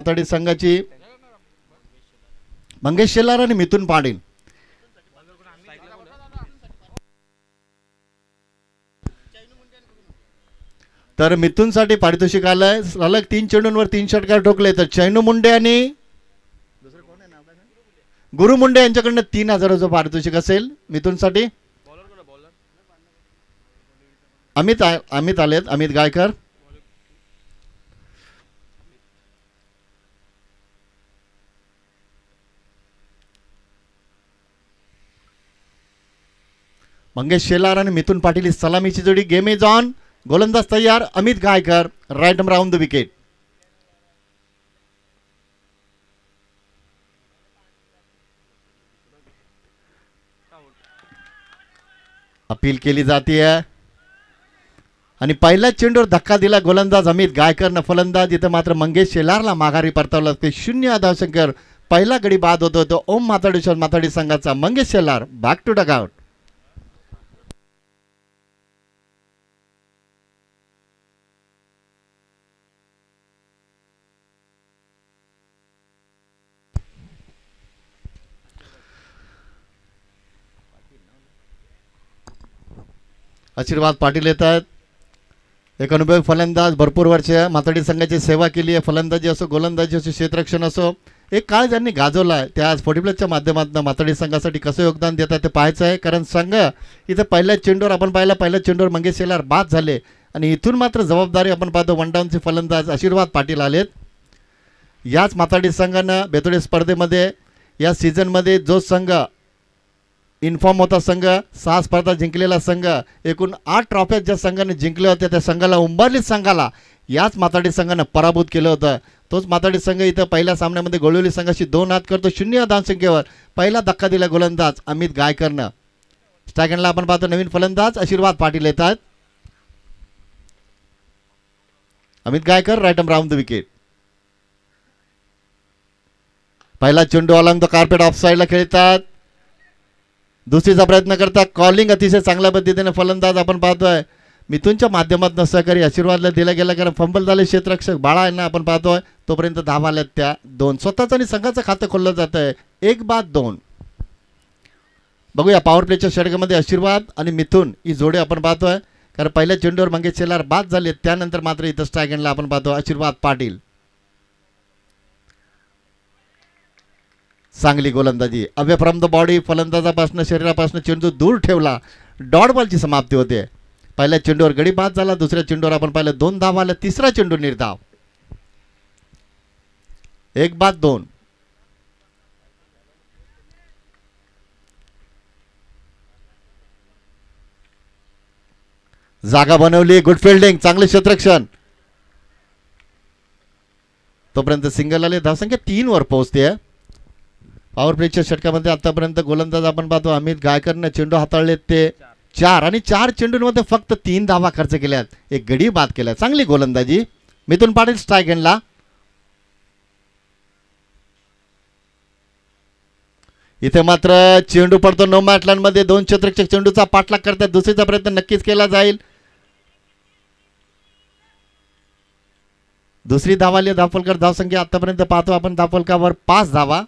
माताडी संघाची मंगेश शेलार आणि मिथुन पाटील. तर मिथुनसाठी पारितोषिक आलंय. सलग 3 चेंडूंवर 3 षटकार ठोकले. तर चैनू मुंडे आणि गुरु मुंडे यांच्याकडनं 3000 पारितोषिक असेल मिथुनसाठी. अमित आलेत, अमित गायकर. मंगेश शेलार आणि मिथुन पाटील ही सलामीची जोडी. Game is on. गोलंदाज तयार. Amit Gaikar right arm round the wicket. Appeal केली जाते आणि पहिल्या चेंडूवर धक्का दिला गोलंदाज अमित गायकरनं. फलंदाज इथं मात्र मंगेश शेलारला माघारी परतावला. ते 0 धावसंख्येवर पहिला गडी बाद होतो. तो ओम माताडी संघाचा Mangesh Shelar back to dugout. Ashirwad Patil येतात. एक अनुभवी फलंदाज, भरपूर वर्ष माताडी संघाची सेवा केली आहे. फलंदाजी असो, गोलंदाजी असो, क्षेत्ररक्षण असो, एक काळ ज्यांनी गाजवला आहे त्या आज 40+च्या माध्यमातून माताडी संघासाठी कसं योगदान देतात ते पाहायचं आहे. कारण संघ इथं पहिल्या चेंडूवर आपण पाहिलं, पहिल्या चेंडूवर मंगेश शेलार बाद झाले आणि इथून मात्र जबाबदारी आपण पाहतो वन डाऊनचे फलंदाज आशीर्वाद पाटील आलेत. याच माताडी संघानं बेतोडे स्पर्धेमध्ये या सीझनमध्ये जो संघ इन्फॉर्म होता, संघ 6 स्पर्धा जिंकलेला संघ, एकूण 8 ट्रॉफ्या ज्या संघाने जिंकल्या होत्या त्या संघाला उंबरली संघाला याच माताडी संघानं पराभूत केलं होतं. तोच माताडी संघ इथं पहिल्या सामन्यामध्ये गोळवली संघाशी 2 हात करतो. 0 धावसंख्येवर पहिला धक्का दिला गोलंदाज अमित गायकरनं. स्ट्रायकरला आपण पाहतो नवीन फलंदाज आशीर्वाद पाटील येतात. Amit Gaikar right arm round the wicket. पहिला चेंडू अलॉंग द कार्पेट ऑफ साइडला खेळतात. दुसरीचा प्रयत्न करतात. कॉलिंग अतिशय चांगल्या पद्धतीने फलंदाज आपण पाहतोय मिथुनच्या माध्यमातून सहकारी आशीर्वादला दिला गेला. कारण फंबल झाले क्षेत्ररक्षक बाळा यांना आपण पाहतोय. तोपर्यंत धावा आल्यात त्या 2. स्वतःचं आणि संघाचं खातं खोललं जात आहे. 1-2. बघूया पॉवर प्लेच्या षटकामध्ये आशीर्वाद आणि मिथुन ही जोडी आपण पाहतोय. कारण पहिल्या चेंडूवर मंगेश शेलार बाद झाले. त्यानंतर मात्र इथं स्ट्राईक एंडला आपण पाहतो आशीर्वाद पाटील. चांगली गोलंदाजी अवे फ्रॉम द बॉडी. फलंदाजापासून शरीरापासून चेंडू दूर ठेवला. डॉट बॉलची समाप्ती होते. पहिल्या चेंडूवर गडी बाद झाला. दुसऱ्या चेंडूवर आपण पाहिलं 2 धावा आल्या. तिसरा चेंडू निर्धाव. 1-2. जागा बनवली. Good fielding. चांगले क्षेत्ररक्षण. तोपर्यंत सिंगल आले. धावसंख्या 3 वर पोहोचते. पॉवर प्लेच्या षटकामध्ये आतापर्यंत गोलंदाज आपण पाहतो अमित गायकरने चेंडू हाताळले ते 4 आणि 4 चेंडूंमध्ये फक्त 3 धावा खर्च केल्यात. एक गडी बाद केला. चांगली गोलंदाजी. मिथुन पाटील स्ट्राईक एंडला. इथे मात्र चेंडू पडतो नो मॅटलँड मध्ये. 2 क्षेत्ररक्षक चेंडूचा पाठलाग करतात. दुसरीचा प्रयत्न नक्कीच केला जाईल. दुसरी धावाली धावफलकर. धावसंख्या आतापर्यंत पाहतो आपण धावफलकावर 5 धावा.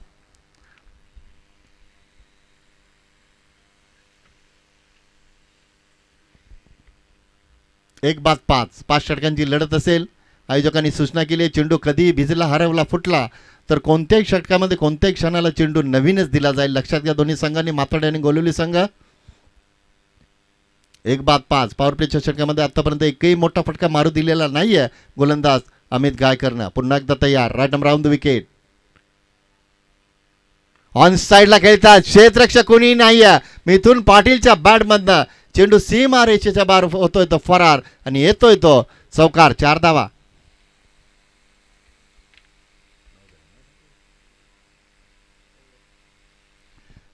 एक बाद 5 षटकांची लढत असेल. आयोजकांनी सूचना केली चेंडू कधी भिजला, हरवला, फुटला तर कोणत्याही षटकामध्ये कोणत्याही क्षणाला चेंडू नवीनच दिला जाईल. लक्षात घ्या दोन्ही संघांनी माताडी आणि गोलिवली संघ. 1 बाद 5. पॉवर प्लेच्या षटकामध्ये आतापर्यंत एकही मोठा फटका मारू दिलेला नाहीये गोलंदाज अमित गायकरनं. पुन्हा एकदा तयार. Right arm round the wicket. On साइडला खेळतात. क्षेत्ररक्षक कोणी नाहीये. मिथुन पाटीलच्या बॅटमधनं चेंडू सीमा रेषेच्या बाहेर होतोय तो फरार आणि येतोय तो चौकार. 4 धावा.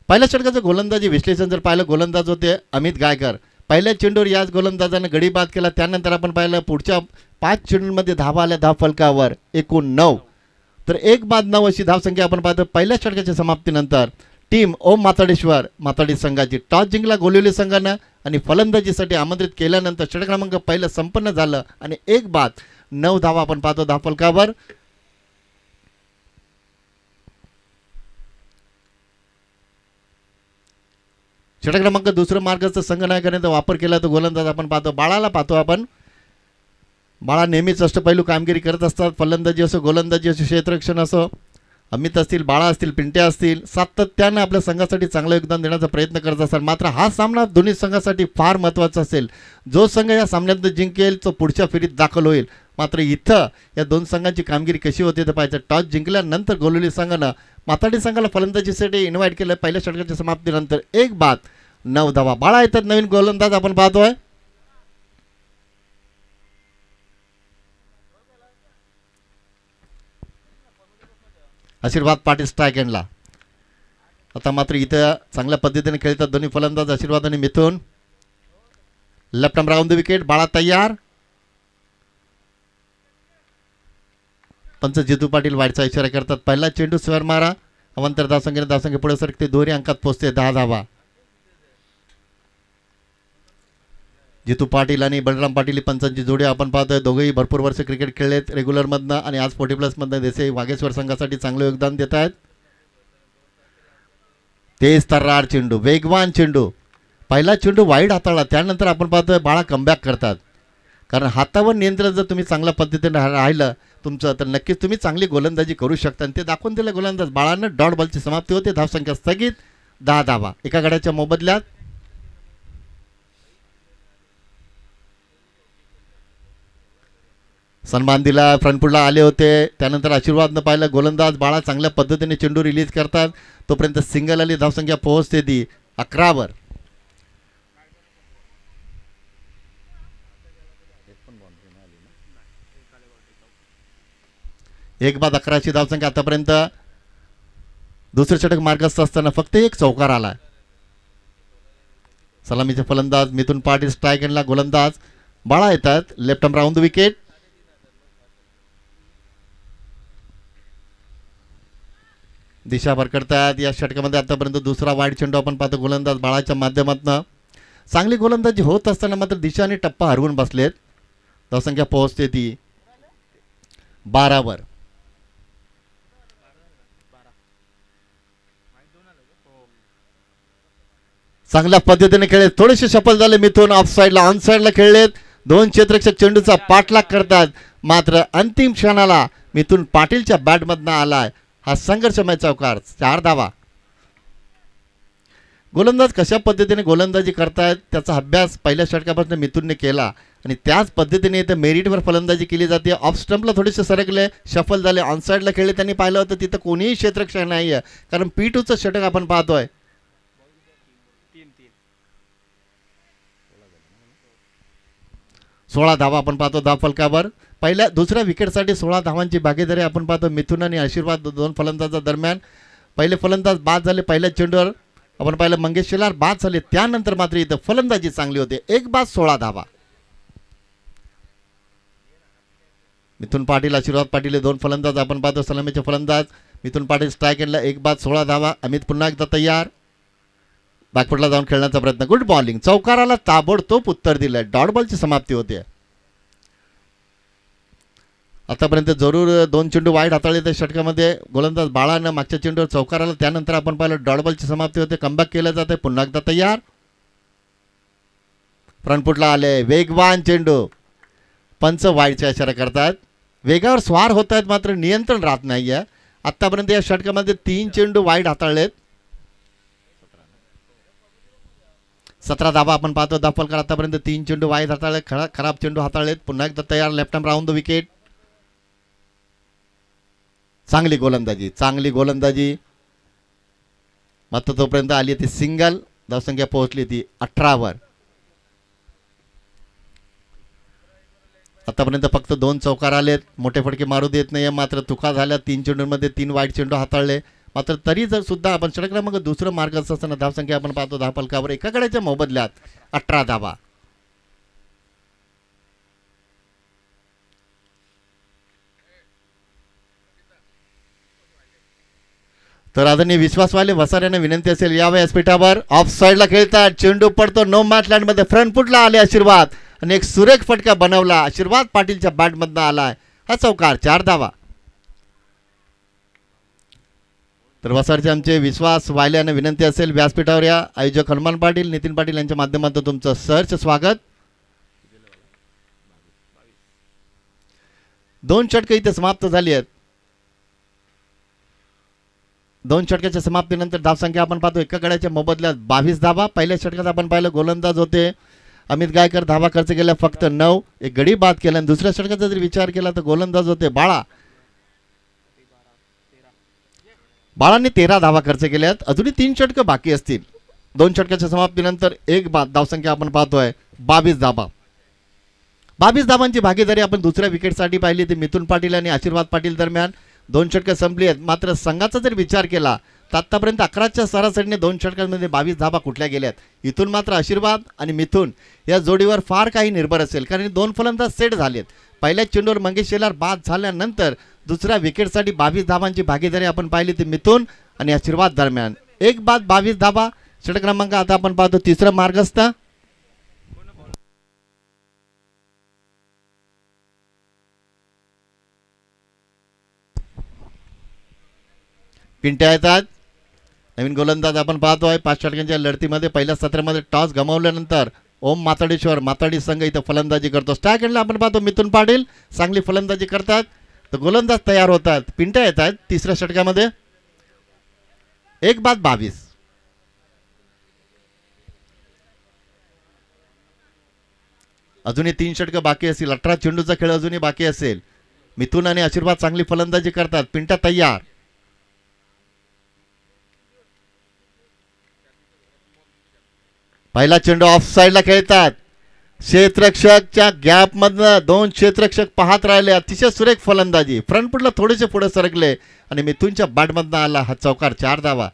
पहिल्या षटकाचं गोलंदाजी विश्लेषण जर पाहिलं गोलंदाज होते अमित गायकर. पहिल्या चेंडूवर याच गोलंदाजाने गडी बाद केला. त्यानंतर आपण पाहिलं पुढच्या 5 चेंडूंमध्ये धावा आल्या धावफलकावर एकूण 9. तर 1-9 अशी धावसंख्या आपण पाहतो. पहिल्या षटकाच्या समाप्तीनंतर टीम ओम माताडी संघाची टॉस जिंकला गोलिवली संघानं आणि फलंदाजीसाठी आमंत्रित केल्यानंतर षटक क्रमांक पहिलं संपन्न झालं आणि 1 बाद 9 धावा आपण पाहतो धावफलकावर. षटक क्रमांक दुसरं मार्गाचा संघनायकाने वापर केला तो गोलंदाज आपण पाहतो बाळाला पाहतो आपण. बाळा नेहमीच अष्टपैलू कामगिरी करत असतात. फलंदाजी असो गोलंदाजी असो क्षेत्ररक्षण असो. अमित असतील बाळा असतील पिंट्या असतील सातत्यानं आपल्या संघासाठी चांगलं योगदान देण्याचा प्रयत्न करत असतात. मात्र हा सामना दोन्ही संघासाठी फार महत्त्वाचा असेल. जो संघ या सामन्यात जिंकेल तो पुढच्या फेरीत दाखल होईल. मात्र इथं या दोन संघांची कामगिरी कशी होते ते पाहायचं. टॉस जिंकल्यानंतर गोलवली संघानं माताडी संघाला फलंदाजीसाठी इन्व्हाइट केलं. पहिल्या षटकाच्या समाप्तीनंतर 1 बाद 9 धावा. बाळा येतात नवीन गोलंदाज आपण पाहतोय. आशीर्वाद पाटील स्ट्राईक एंडला. आता मात्र इथं चांगल्या पद्धतीने खेळतात दोन्ही फलंदाज आशीर्वाद आणि Mithun. Left arm round the wicket. Bala तयार. पंच जितू पाटील वाईटचा इशारा करतात. पहिला चेंडू स्वर मारा. अवंतर धावसंख्येने पुढे सरकते. दोन्ही अंकात पोहोचते 10 धावा. जितू पाटील आणि बलराम पाटील पंचांची जोडी आपण पाहतोय. दोघेही भरपूर वर्ष क्रिकेट खेळलेत रेग्युलरमधनं आणि आज 40+ देसाई वाघेश्वर संघासाठी चांगलं योगदान देत आहेत. तेज तर्रार चेंडू वेगवान चेंडू. पहिला चेंडू वाईड हाताळला त्यानंतर आपण पाहतोय बाळा कमबॅक करतात. कारण हातावर नियंत्रण जर तुम्ही चांगल्या पद्धतीने राहिलं तुमचं तर नक्कीच तुम्ही चांगली गोलंदाजी करू शकता. आणि ते दाखवून दिलं गोलंदाज बाळानं. डॉट बॉलची समाप्ती होते. धावसंख्या स्थगित 10 धावा एका गड्याच्या मोबदल्यात. सन्मान दिला. फ्रंटफुटला आले होते त्यानंतर आशीर्वादनं पाहिलं गोलंदाज बाळा चांगल्या पद्धतीने चेंडू रिलीज करतात. तोपर्यंत सिंगल आली. धावसंख्या पोहोचते ती 11 1 बाद 11ची धावसंख्या. आतापर्यंत दुसरे षटक मार्गस्थ असताना फक्त 1 चौकार आला. सलामीचे फलंदाज मिथून पाटील स्ट्राईक एंडला. गोलंदाज बाळा येतात. Left arm round the wicket. दिशा भरकटतात या षटकामध्ये. आतापर्यंत दुसरा वाईड चेंडू आपण पाहतो. गोलंदाज बाळाच्या माध्यमातून चांगली गोलंदाजी होत असताना मात्र दिशा आणि टप्पा हरवून बसलेत. धावसंख्या पोहोचते ती 12 चांगल्या पद्धतीने खेळले. थोडेसे सफल झाले मिथून. ऑफ साईडला ऑन साईडला खेळलेत. 2 क्षेत्ररक्षक चेंडूचा पाठलाग करतात. मात्र अंतिम क्षणाला मिथून पाटीलच्या बॅटमधनं आलाय हा संघर्षमय चौकार. 4 धावा. गोलंदाज कशा पद्धतीने गोलंदाजी करतायत त्याचा अभ्यास पहिल्या षटकापासून मिथूनने केला आणि त्याच पद्धतीने इथं मेरिटवर फलंदाजी केली जाते. ऑफ स्टंपला थोडेसे सरकले शफल झाले. ऑन साईडला खेळले. त्यांनी पाहिलं होतं तिथं कोणीही क्षेत्ररक्षक नाही आहे. कारण P2चं षटक आपण पाहतोय. 16 धावा आपण पाहतो धाव फलकावर. पहिल्या दुसऱ्या विकेटसाठी 16 धावांची भागीदारी आपण पाहतो मिथून आणि आशीर्वाद दोन फलंदाजा दरम्यान. पहिले फलंदाज बाद झाले. पहिल्या चेंडूवर आपण पाहिलं मंगेश शेलार बाद झाले. त्यानंतर मात्र इथं फलंदाजी चांगली होते. 1 बाद 16 धावा. मिथून पाटील आशीर्वाद पाटील 2 फलंदाज आपण पाहतो. सलामीचे फलंदाज मिथून पाटील स्ट्राईक एंडला. 1 बाद 16 धावा. अमित पुन्हा एकदा तयार. बॅकफुटला जाऊन खेळण्याचा प्रयत्न. Good bowling. चौकाराला ताबडतोब उत्तर दिलंय. डॉट बॉलची समाप्ती होते. आतापर्यंत जरूर 2 चेंडू वाईड हाताळले त्या षटकामध्ये. गोलंदाज बाळानं मागच्या चेंडूवर चौकाराला. त्यानंतर आपण पाहिलं डॉट बॉलची समाप्ती होते. कमबॅक केलं जाते. पुन्हा एकदा तयार. फ्रंटफुटला आले. वेगवान चेंडू. पंच वाईडचा इशारा करतात. वेगावर स्वार होत आहेत मात्र नियंत्रण राहत नाहीये. आतापर्यंत या षटकामध्ये 3 चेंडू वाईड हाताळलेत. 17 धावा आपण पाहतो धावफलकार. आतापर्यंत 3 चेंडू वाईड हाताळले. खराब चेंडू हाताळलेत. पुन्हा एकदा तयार. Left arm round the wicket. चांगली गोलंदाजी चांगली गोलंदाजी. मात्र तोपर्यंत आली ती सिंगल. धावसंख्या पोहोचली ती 18 आतापर्यंत फक्त 2 चौकार आलेत. मोठे फटके मारू देत नाही. मात्र चुका झाल्या. 3 चेंडूंमध्ये 3 वाईड चेंडू हाताळले. मात्र तरी जर सुद्धा आपण षटक क्रमांक दुसरं मार्ग असताना धावसंख्या आपण पाहतो धावफलकावर एका गड्याच्या मोबदल्यात 18 धावा. तर आदरणीय विश्वासवाले वसाऱ्याने विनंती असेल यावे व्यासपीठावर. ऑफ साईडला खेळतात. चेंडू पडतो नो मॅच लँडमध्ये. फ्रंट फुटला आले आशीर्वाद आणि एक सुरेख फटका बनवला. आशीर्वाद पाटीलच्या बॅटमधनं आलाय हा चौकार. 4 धावा. तर वसाडचे आमचे विश्वास वायले यांना विनंती असेल व्यासपीठावर या. आयोजक हनुमान पाटील नितीन पाटील यांच्या माध्यमातून तुमचं सहर्ष स्वागत. 2 षटके इथे समाप्त झाली आहेत. 2 षटकाच्या समाप्तीनंतर धावसंख्या आपण पाहतो एका गड्याच्या मोबदल्यात 22 धावा. पहिल्या षटकात आपण पाहिलं गोलंदाज होते अमित गायकर, धावा खर्च केल्या फक्त 9, एक गडी बाद केला. आणि दुसऱ्या षटकाचा जर विचार केला तर गोलंदाज होते बाळांनी 13 धावा खर्च केल्यात. अजूनही 3 षटकं बाकी असतील. 2 षटकाच्या समाप्तीनंतर एक बाद धावसंख्या आपण पाहतोय 22 धावा. 22 धावांची भागीदारी आपण दुसऱ्या विकेटसाठी पाहिली ती मिथुन पाटील आणि आशीर्वाद पाटील दरम्यान. 2 षटकं संपली आहेत. मात्र संघाचा जर विचार केला तर आतापर्यंत 11च्या सरासरीने 2 षटकांमध्ये 22 धावा कुठल्या गेल्यात. इथून मात्र आशीर्वाद आणि मिथुन या जोडीवर फार काही निर्भर असेल, कारण 2 फलंदाज सेट झालेत. पहिल्या चेंडूवर मंगेश शेलार बाद झाल्यानंतर दुसऱ्या विकेटसाठी 22 धावांची भागीदारी आपण पाहिली ती मिथुन आणि आशीर्वाद दरम्यान. एक बाद 22 धावा. षटक क्रमांक आता आपण पाहतो तिसरं मार्गस्थ. पिंट्या येतात. नवीन गोलंदाज आपण पाहतोय 5 षटकांच्या लढतीमध्ये पहिल्या सत्रामध्ये टॉस गमावल्यानंतर ओम माताडी संघ इथं फलंदाजी करतो. स्ट्राईक एंडला आपण पाहतो मिथुन पाटील चांगली फलंदाजी करतात तर गोलंदाज तयार होतात. पिंट्या येतात तिसऱ्या षटकामध्ये. एक बाद 22. अजूनही 3 षटकं बाकी असतील. 18 चेंडूचा खेळ अजूनही बाकी असेल. मिथुन आणि आशीर्वाद चांगली फलंदाजी करतात. पिंट्या तयार. पहिला चेंडू ऑफ साईडला खेळतात. क्षेत्ररक्षकच्या गॅपमधनं 2 क्षेत्ररक्षक पाहत राहिले. अतिशय सुरेख फलंदाजी. फ्रंट फुटला थोडेसे पुढे सरकले आणि मिथुनच्या बॅटमधनं आला हा चौकार. 4 धावा.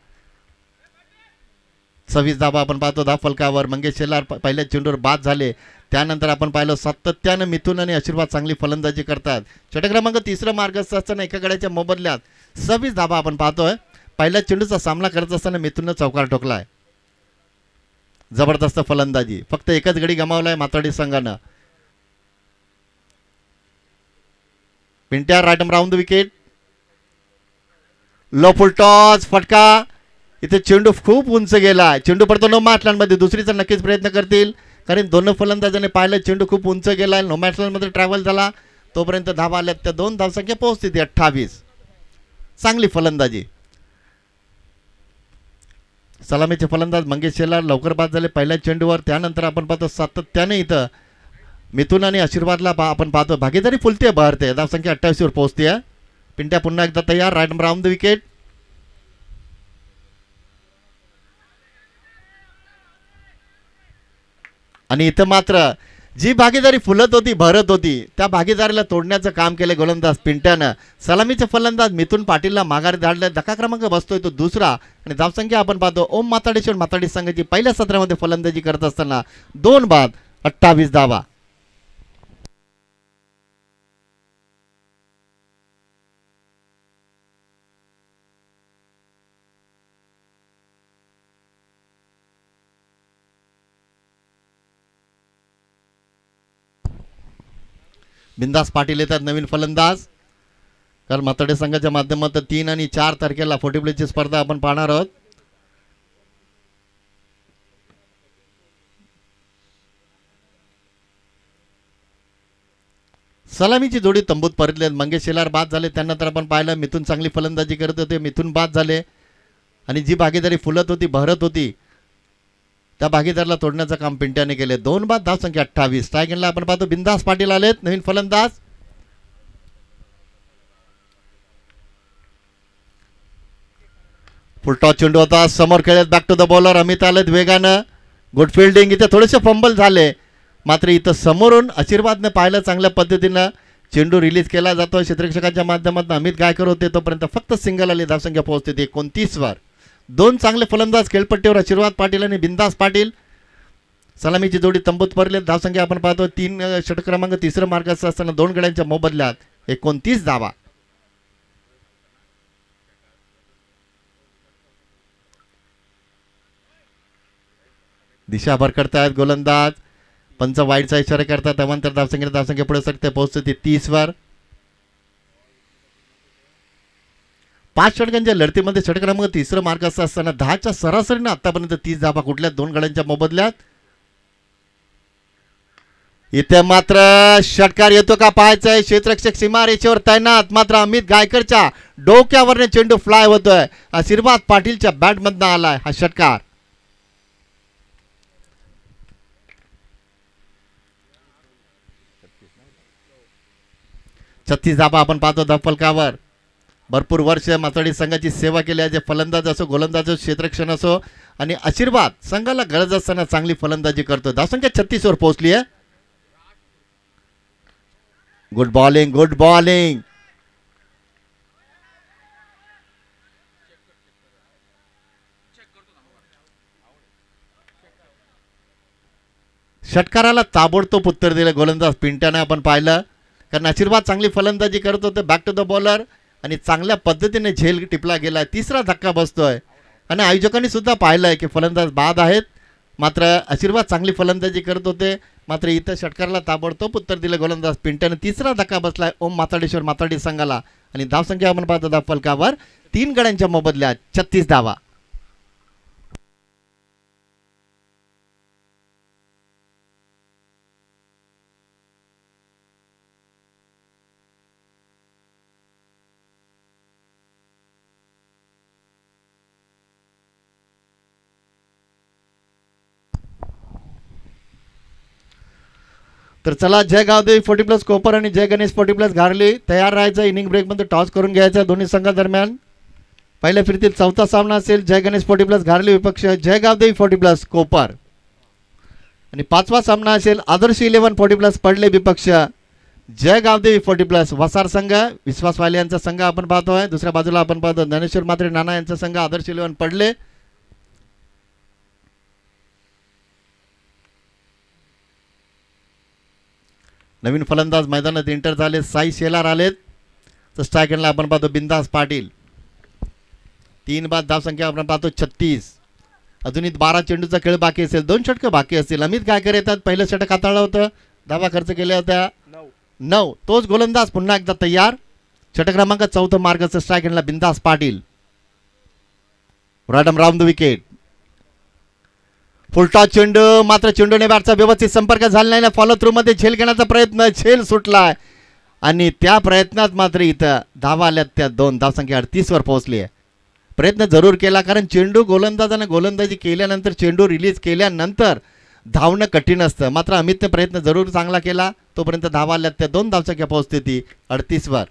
26 धावा आपण पाहतो धाव फलकावर. मंगेश शेलार पहिल्या चेंडूवर बाद झाले. त्यानंतर आपण पाहिलं सातत्यानं मिथुन आणि आशीर्वाद चांगली फलंदाजी करतात. षटक क्रमांक तिसरं मार्गस्थ असताना एका गड्याच्या मोबदल्यात 26 धावा आपण पाहतोय. पहिल्या चेंडूचा सामना करत असताना मिथुननं चौकार ठोकलाय. जबरदस्त फलंदाजी. फक्त एकच गडी गमावलाय माताडी संघानं. Pintya right round the wicket. Low full toss फटका. इथे चेंडू खूप उंच गेला. चेंडू पडतो नो मॅटलँडमध्ये. दुसरीचा नक्कीच प्रयत्न करतील, कारण दोन फलंदाजांनी पाहिलं चेंडू खूप उंच गेला. नो मॅटलँडमध्ये ट्रॅव्हल झाला. तोपर्यंत धावा आल्यात त्या 2 धावसंख्या पोहोचते ती 28. चांगली फलंदाजी. सलामीचे फलंदाज मंगेश शेलार लवकर बाद झाले पहिल्या चेंडूवर. त्यानंतर आपण पाहतो सातत्याने इथं मिथुन आणि आशीर्वादला आपण पाहतो भागीदारी फुलते बहरते. धावसंख्या 28 वर पोहोचते. पिंट्या पुन्हा एकदा तयार. Right round the wicket. आणि इथं मात्र जी भागीदारी फुलत होती भरत होती त्या भागीदारीला तोडण्याचं काम केलं गोलंदाज पिंट्यानं. सलामीचे फलंदाज मिथुन पाटीलला माघारी धाडले. धक्का क्रमांक बसतोय तो दुसरा. आणि धावसंख्या आपण पाहतो ओम माताडी संघाची पहिल्या सत्रामध्ये फलंदाजी करत असताना 2 बाद 28 धावा. बिंदास पाटील येतात नवीन फलंदाज. कारण माताडे संघाच्या माध्यमातून 3 आणि 4 तारखेला 40 स्पर्धा आपण पाहणार आहोत. सलामीची जोडी तंबूत परतले. मंगेश शेलार बाद झाले. त्यानंतर आपण पाहिलं मिथुन चांगली फलंदाजी करत होते. मिथुन बाद झाले आणि जी भागीदारी फुलत होती भरत होती त्या भागीदाराला तोडण्याचं काम पिंट्याने केले. 2 बाद धावसंख्या 28. स्ट्राईकला आपण पाहतो बिंदास पाटील आलेत नवीन फलंदाज. फुलटॉस चेंडू होता समोर खेळत. Back to the bowler Amit आलेत वेगानं. Good fielding. इथे थोडेसे फंबल झाले मात्र इथं समोरून आशीर्वादने पाहिलं चांगल्या पद्धतीनं. चेंडू रिलीज केला जातो क्षेत्ररक्षकाच्या माध्यमातून. अमित गायकर होते तोपर्यंत फक्त सिंगल आली. धावसंख्या पोहोचते 29 वर. 2 चांगले फलंदाज खेळपट्टीवर आशीर्वाद पाटील आणि बिंदास पाटील. सलामीची जोडी तंबूत भरले. धावसंख्या आपण पाहतो 3 षटक क्रमांक तिसरं मार्गाचं असताना 2 गड्यांच्या मोबदल्यात 29 धावा. दिशा भरकटतायत गोलंदाज. पंच वाईडचा इशारा करतात. त्यानंतर धावसंख्या पुढे सरकते पोहोचते 30 वर. 5 षटकांच्या लढतीमध्ये षटक क्रमांक तिसरं मार्क असताना 10च्या सरासरीनं आतापर्यंत 30 धावा कुठल्या 2 गड्यांच्या मोबदल्यात. इथे मात्र षटकार येतो का पाहायचंय. क्षेत्ररक्षक सीमारेषेवर तैनात, मात्र अमित गायकरच्या डोक्यावरने चेंडू फ्लाय होतोय. आशीर्वाद पाटीलच्या बॅटमधनं आलाय हा षटकार. छत्तीस धाबा आपण पाहतो धावफलकावर. भरपूर वर्ष मातोडी संघाची सेवा केली आहे. फलंदाज असो, गोलंदाज असो, क्षेत्ररक्षण असो, आणि आशीर्वाद संघाला गरज असताना चांगली फलंदाजी करतो. धावसंख्या 36 वर पोहोचली आहे. Good bowling, good bowling. षटकाराला ताबडतोब उत्तर दिलं गोलंदाज पिंट्याने आपण पाहिलं, कारण आशीर्वाद चांगली फलंदाजी करत होते. बॅक टू द बॉलर आणि चांगल्या पद्धतीने झेल टिपला गेला. तिसरा धक्का बसतोय आणि आयोजकांनी सुद्धा पाहिलंय की फलंदाज बाद आहेत, मात्र आशीर्वाद चांगली फलंदाजी करत होते. मात्र इथं षटकाराला ताबडतोब उत्तर दिलं गोलंदाज पिंट्याने. तिसरा धक्का बसलाय ओम माताडेश्वर माताडी संघाला आणि धावसंख्या आपण पाहतो धावफलकावर 3 गड्यांच्या मोबदल्यात 36 धावा. तर चला, जय गावदेवी 40+ कोपर आणि जय गणेश 40+ घारली तयार राहायचं. इनिंग ब्रेकमध्ये टॉस करून घ्यायचा दोन्ही संघादरम्यान. पहिल्या फिरतील चौथा सामना असेल जय गणेश 40+ घारली विपक्ष जय गावदेवी 40+ कोपर, आणि 5वा सामना असेल आदर्श 11 40+ पडले विपक्ष जय गावदेवी 40+ वसार संघ. विश्वास वाले यांचा संघ आपण पाहतोय. दुसऱ्या बाजूला आपण पाहतो ज्ञानेश्वर मात्रे नाना यांचा संघ आदर्श 11 पडले. नवीन फलंदाज मैदानात एंटर झाले. साई शेलार आलेत. तर स्ट्रायकरला आपण पाहतो बिंदास पाटील. 3 बाद धावसंख्या आपण पाहतो 36. अजूनही 12 चेंडूचा खेळ बाकी असेल. 2 षटकं बाकी असतील. अमित गायकर येतात. पहिलं षटक हाताळलं होतं, धावा खर्च केल्या होत्या 9. तोच गोलंदाज पुन्हा एकदा तयार. षटक क्रमांक 4 मार्गाचं स्ट्रायकरला बिंदास Patil. Random round the wicket. Full toss चेंडू, मात्र चेंडूने बॅटचा व्यवस्थित संपर्क झाला नाही. फॉलो थ्रू मध्ये झेल घेण्याचा प्रयत्न, झेल सुटलाय आणि त्या प्रयत्नात मात्र इथं धावा आल्यात. त्या 2 धावसंख्या 38 वर पोहोचली आहे. प्रयत्न जरूर केला, कारण चेंडू गोलंदाजाने गोलंदाजी केल्यानंतर चेंडू रिलीज केल्यानंतर धावणं कठीण असतं. मात्र अमितने प्रयत्न जरूर चांगला केला. तोपर्यंत धावा आल्यात त्या 2 धावसंख्या पोहोचते ती 38 वर.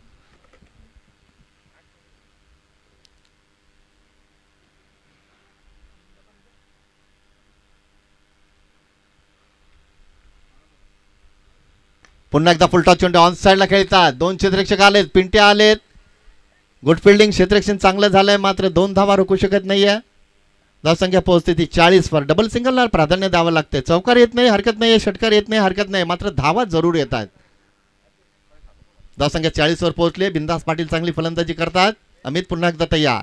पुन्हा एकदा फुलटॉस चेंडू ऑन साईडला खेळतात. 2 क्षेत्ररक्षक आलेत, पिंटे आलेत. गुड फिल्डिंग, क्षेत्ररक्षण चांगलं झालंय, मात्र 2 धावा रोखू शकत नाहीये. धावसंख्या पोहोचते ती 40 वर. डबल सिंगलला प्राधान्य द्यावं लागतंय. चौकार येत नाही हरकत नाही, षटकार येत नाही हरकत नाही, मात्र धावा जरूर येतात. धावसंख्या 40 वर पोहोचले. बिंदास पाटील चांगली फलंदाजी करतात. अमित पुन्हा एकदा तयार.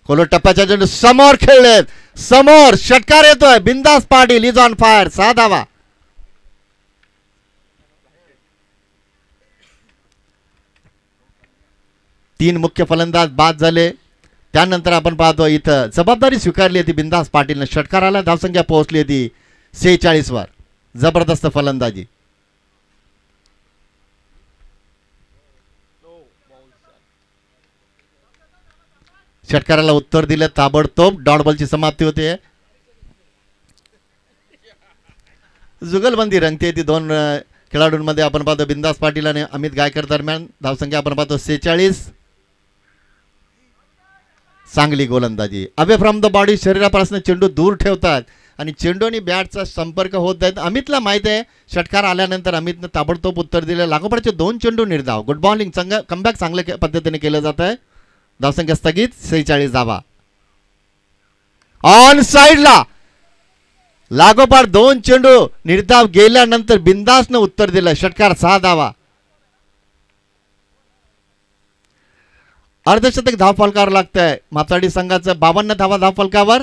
खोलो टप्प्याच्या चेंडू समोर खेळलेत, समोर षटकार येतोय. बिंदास पाटील इज ऑन फायर. 6 धावा. तीन मुख्य फलंदाज बाद झाले. त्यानंतर आपण पाहतो इथं जबाबदारी स्वीकारली होती बिंदास पाटीलने. षटकाराला धावसंख्या पोहोचली होती 46 वर. जबरदस्त फलंदाजी. षटकाराला उत्तर दिलं ताबडतोब. डॉट बॉलची समाप्ती होते. जुगलबंदी रंगते ती 2 खेळाडूंमध्ये. आपण पाहतो बिंदास पाटील आणि अमित गायकर दरम्यान. धावसंख्या आपण पाहतो 46. चांगली गोलंदाजी. अवे फ्रॉम द बॉडी, शरीरापासून चेंडू दूर ठेवतात आणि चेंडू आणि बॅटचा संपर्क होत आहेत. अमितला माहित आहे षटकार आल्यानंतर अमितनं ताबडतोब उत्तर दिलं. लागोपाठचे 2 चेंडू निर्धाव. गुड बॉलिंग, कमबॅक चांगल्या पद्धतीने केलं जात आहे. धावसंख्या स्थगित 46 धावा. ऑन साइडला लागोपाठ 2 चेंडू निर्धाव गेल्यानंतर बिंदासनं उत्तर दिलं. षटकार 6 धावा. अर्धशतक धावफलकावर लागतंय माचाडी संघाचं. 52 धावा धावफलकावर.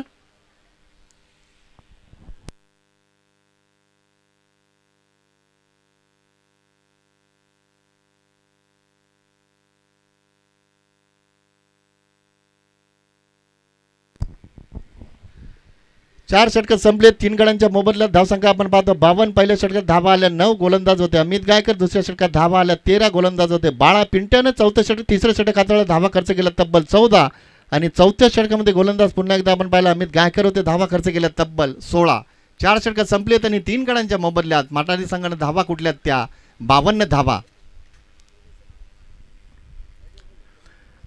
4 षटक संपले. 3 गड्यांच्या मोबदल्यात धावसंख्या आपण पाहतो 52. पहिल्या षटकात धावा आल्या 9 गोलंदाज होते. अमित गायकर दुसऱ्या षटकात धावा आल्या 13 गोलंदाज होते. बाळा पिंट्यानं चौथ्या षटक तिसऱ्या षटक हाताळलं धावा खर्च केला तब्बल 14 आणि चौथ्या षटकामध्ये गोलंदाज पुन्हा एकदा आपण पाहिला अमित गायकर होते धावा खर्च केल्या तब्बल 16. 4 षटक संपलेत आणि 3 गड्यांच्या मोबदल्यात माटाडी संघाने धावा कुठल्यात त्या 52 धावा.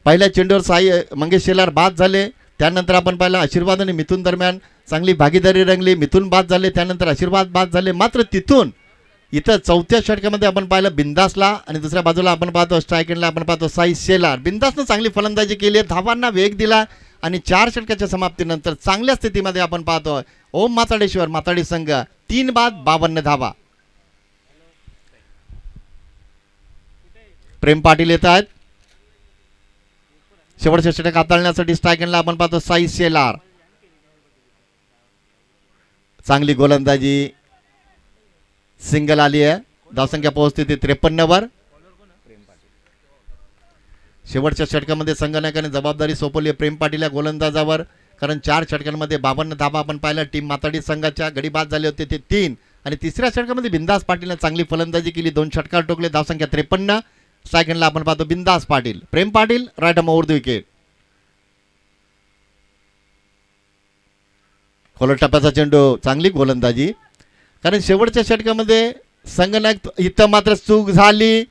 पहिल्या चेंडूवर साई मंगेश शेलार बाद झाले. त्यानंतर आपण पाहिलं आशीर्वाद आणि मिथुन दरम्यान चांगली भागीदारी रंगली. मिथुन बाद झाले त्यानंतर आशीर्वाद बाद झाले. मात्र तिथून इथं चौथ्या षटकामध्ये आपण पाहिलं बिंदासला आणि दुसऱ्या बाजूला आपण पाहतो स्ट्राईक एंडला आपण पाहतो साई शेलार. बिंदासनं चांगली फलंदाजी केली धावांना वेग दिला आणि 4 षटकाच्या समाप्तीनंतर चांगल्या स्थितीमध्ये आपण पाहतो ओम माताडेश्वर माताडी संघ 3 बाद 52 धावा. प्रेम पाटील येत आहेत शेवटचे षटक हाताळण्यासाठी. स्ट्राईक एंडला आपण पाहतो साई शेलार. चांगली गोलंदाजी सिंगल आली आहे. धावसंख्या पोहोचते ती 53 वर. शेवटच्या षटकामध्ये संघनायकाने जबाबदारी सोपवली प्रेम पाटील या गोलंदाजावर कारण 4 षटकांमध्ये 52 धावा आपण पाहिला. टीम माताडी संघाच्या गडी बाद झाले होते ते 3 आणि तिसऱ्या षटकामध्ये बिंदास पाटीलने चांगली फलंदाजी केली 2 षटकार टोकले. धावसंख्या 53. स्ट्राईक एंडला आपण पाहतो Bindas Patil. Prem Patil right arm over the wicket. खोलट टप्प्याचा चेंडू चांगली गोलंदाजी कारण शेवटच्या षटकामध्ये संघनायक इथं मात्र चूक झाली.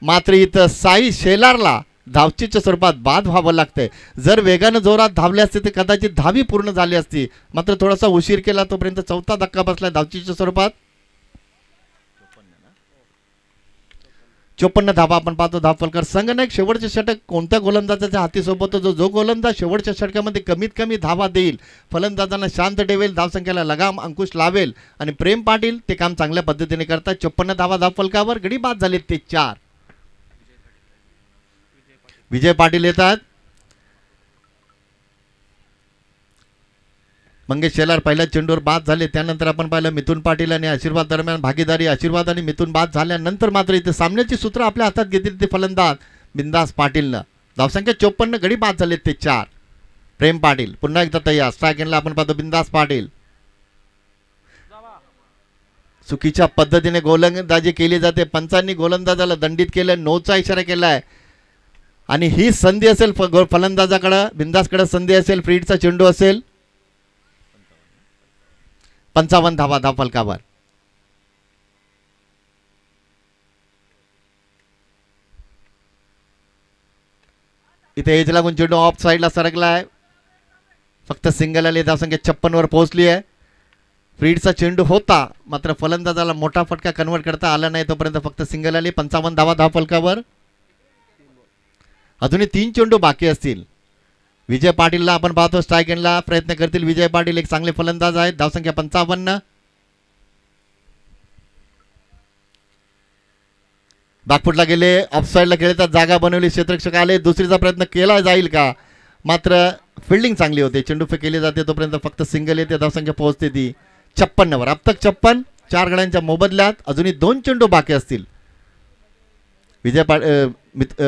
मात्र इथं साई शेलारला धावचीच्या स्वरूपात बाद व्हावं लागतंय. जर वेगानं जोरात धावले असते तर कदाचित धावी पूर्ण झाली असती. मात्र थोडासा उशीर केला तोपर्यंत चौथा धक्का बसला धावचीच्या स्वरूपात. 54 धावा आपण पाहतो धावफलकर. संघनायक शेवटचे षटक कोणत्या गोलंदाजाच्या हाती सोबत जो गोलंदाज शेवटच्या षटकामध्ये कमीत कमी धावा देईल फलंदाजांना शांत ठेवेल धावसंख्येला लगाम अंकुश लावेल आणि प्रेम पाटील ते काम चांगल्या पद्धतीने करतात. 54 धावा धावफलकावर गडी बाद झाले ते 4. विजय पाटील येतात. मंगेश शेलार पहिल्या चेंडूवर बाद झाले. त्यानंतर आपण पाहिलं मिथुन पाटील आणि आशीर्वाद दरम्यान भागीदारी. आशीर्वाद आणि मिथुन बाद झाल्यानंतर मात्र इथे सामन्याची सूत्र आपल्या हातात घेतली ते फलंदाज बिंदास पाटीलनं. धावसंख्या 54 गडी बाद झाले ते 4. प्रेम पाटील पुन्हा एकदा तयार. स्ट्राईक एंडला आपण पाहतो बिंदास पाटील. चुकीच्या पद्धतीने गोलंदाजी केली जाते. पंचांनी गोलंदाजाला दंडित केलं. नोचा इशारा केलाय आणि ही संधी असेल फलंदाजाकडे बिंदासकडे संधी असेल. फ्रीडचा चेंडू असेल. 55 धावा धावफलकावर. इथे एज लागून चेंडू ऑफ साईडला सरकलाय. फक्त सिंगल आली. धावसंख्या 56 वर पोहोचली आहे. फ्रीडचा चेंडू होता मात्र फलंदाजाला मोठा फटका कन्वर्ट करता आला नाही तोपर्यंत फक्त सिंगल आली. 55 धावा धावफलकावर. अजूनही 3 चेंडू बाकी असतील. विजय पाटीलला आपण पाहतो स्ट्राईक एंडला प्रयत्न करतील. विजय पाटील एक चांगले फलंदाज आहेत. धावसंख्या 55. बॅकफुटला गेले. ऑफसाईडला खेळतात. जागा बनवली. क्षेत्ररक्षक आले. दुसरीचा प्रयत्न केला जाईल का मात्र फिल्डिंग चांगली होते. चेंडू फेक केली जाते तोपर्यंत फक्त सिंगल येते. धावसंख्या पोहोचते ती 56 वर. अब तक 56. 4 गड्यांच्या मोबदल्यात अजूनही 2 चेंडू बाकी असतील.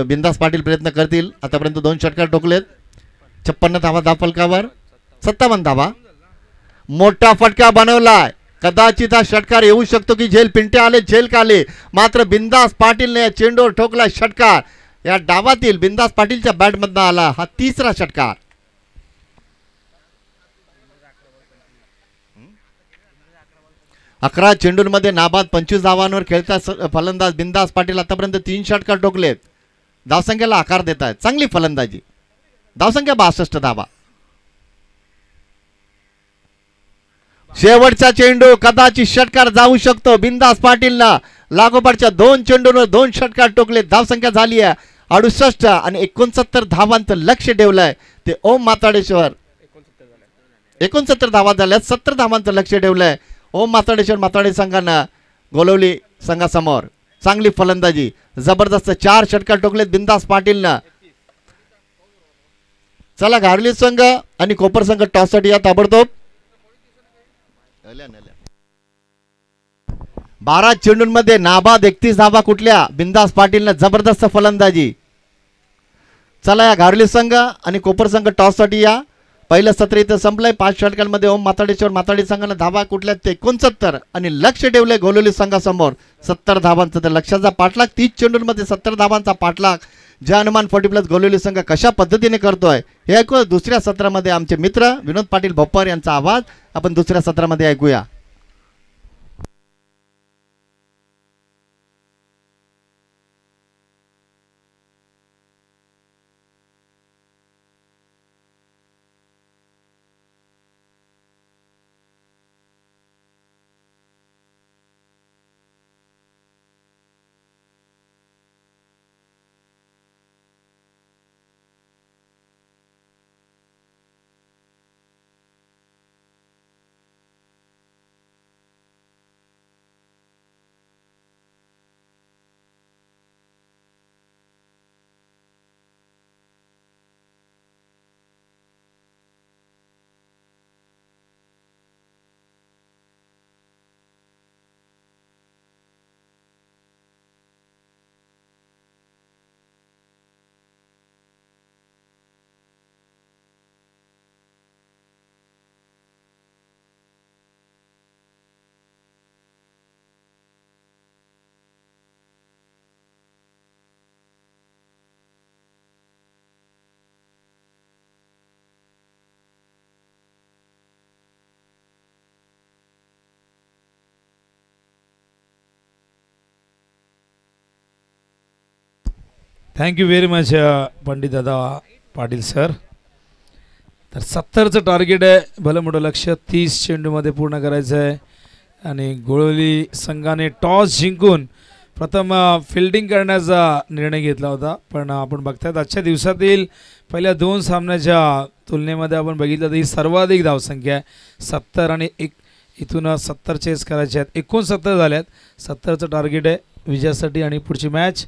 बिंदास पाटील प्रयत्न करतील. आतापर्यंत 2 षटकार टोकलेत. 56 धावा धावफलकावर. 57 धावा. मोठा फटका बनवलाय. कदाचित हा षटकार येऊ शकतो की झेल पिंटे आले झेल का आले मात्र बिंदास पाटीलने या चेंडूवर ठोकला षटकार. या डावातील बिंदास पाटीलच्या बॅटमधनं आला हा 3रा षटकार. अकरा चेंडूंमध्ये नाबाद 25 धावांवर खेळता फलंदाज बिंदास पाटील आतापर्यंत 3 षटकार टोकलेत. धावसंख्येला आकार देत आहेत. चांगली फलंदाजी. धावसंख्या 62 धावा. शेवटचा चेंडू कदाचित षटकार जाऊ शकतो. बिंदास पाटीलला लागोपाठच्या 2 चेंडूंवर 2 षटकार टोकले. धावसंख्या झाली आहे 68 आणि 69 धावांचं लक्ष ठेवलंय ते ओम माताडेश्वर. 69 धावा झाल्या. 70 धावांचं लक्ष ठेवलंय ओम माताडेश्वर माताडे संघानं गोलवली संघासमोर. चांगली फलंदाजी. जबरदस्त 4 षटकार टोकलेत बिंदास पाटीलनं. चला घारली संघ आणि कोपर संघ टॉससाठी या ताबडतोब. 12 चेंडूंमध्ये नाबाद 31 धावा कुठल्या बिंदास पाटीलनं. जबरदस्त फलंदाजी. चला या घारली संघ आणि कोपर संघ टॉससाठी या. पहिलं सत्र इथं संपलंय. 5 षटकांमध्ये ओम माताडीश्वर माताडी संघानं धावा कुठल्या ते 69 आणि लक्ष ठेवले गोलोली संघासमोर 70 धावांचा. तर लक्षाचा पाठलाग 30 चेंडूंमध्ये 70 धावांचा पाठलाग ज्या हनुमान 40+ गोलोली संघ कशा पद्धतीने करतोय हे ऐकू. दुसऱ्या सत्रामध्ये आमचे मित्र विनोद पाटील भोपर यांचा आवाज आपण दुसऱ्या सत्रामध्ये ऐकूया. Thank you very much Pandit Dada Patil sir. तर 70चं टार्गेट आहे. भलं मोठं लक्ष 30 चेंडूमध्ये पूर्ण करायचं आहे. आणि गोळवली संघाने टॉस जिंकून प्रथम फिल्डिंग करण्याचा निर्णय घेतला होता. पण आपण बघतायत आजच्या दिवसातील पहिल्या 2 सामन्याच्या तुलनेमध्ये आपण बघितलं तर ही सर्वाधिक धावसंख्या आहे. 70 आणि इथून 70 चेस करायचे आहेत. 69 झाल्यात. 70चं टार्गेट आहे विजयासाठी. आणि पुढची मॅच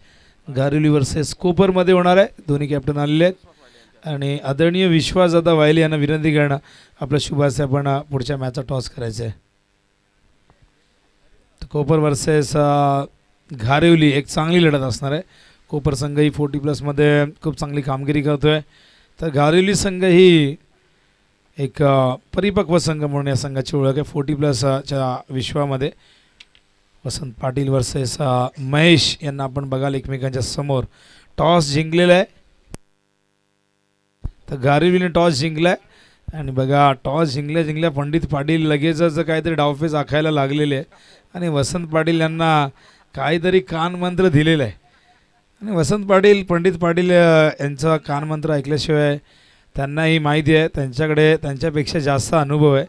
गारिवली वर्सेस कोपरमध्ये होणार आहे. दोन्ही कॅप्टन आलेले आहेत आणि आदरणीय विश्वासदादा वायले यांना विनंती करणं आपल्या शुभासे आपण पुढच्या मॅचचा टॉस करायचं आहे. कोपर वर्सेस घारिवली एक चांगली लढत असणार आहे. कोपर संघ ही 40+ मध्ये खूप चांगली कामगिरी करतोय. तर घारिवली संघ ही एक परिपक्व संघ म्हणून या संघाची ओळख आहे 40+ च्या विश्वामध्ये. वसंत पाटील वर्सेस महेश यांना आपण बघाल एकमेकांच्या समोर. टॉस जिंकलेला आहे. तर गारिवलीने टॉस जिंकलाय आणि बघा टॉस जिंकल्या पंडित पाटील लगेचच काहीतरी डावफेस आखायला लागलेले आहे. आणि वसंत पाटील यांना काहीतरी कानमंत्र दिलेला आहे. आणि वसंत पाटील पंडित पाटील यांचा कानमंत्र ऐकल्याशिवाय त्यांनाही माहिती आहे त्यांच्याकडे त्यांच्यापेक्षा जास्त अनुभव आहे.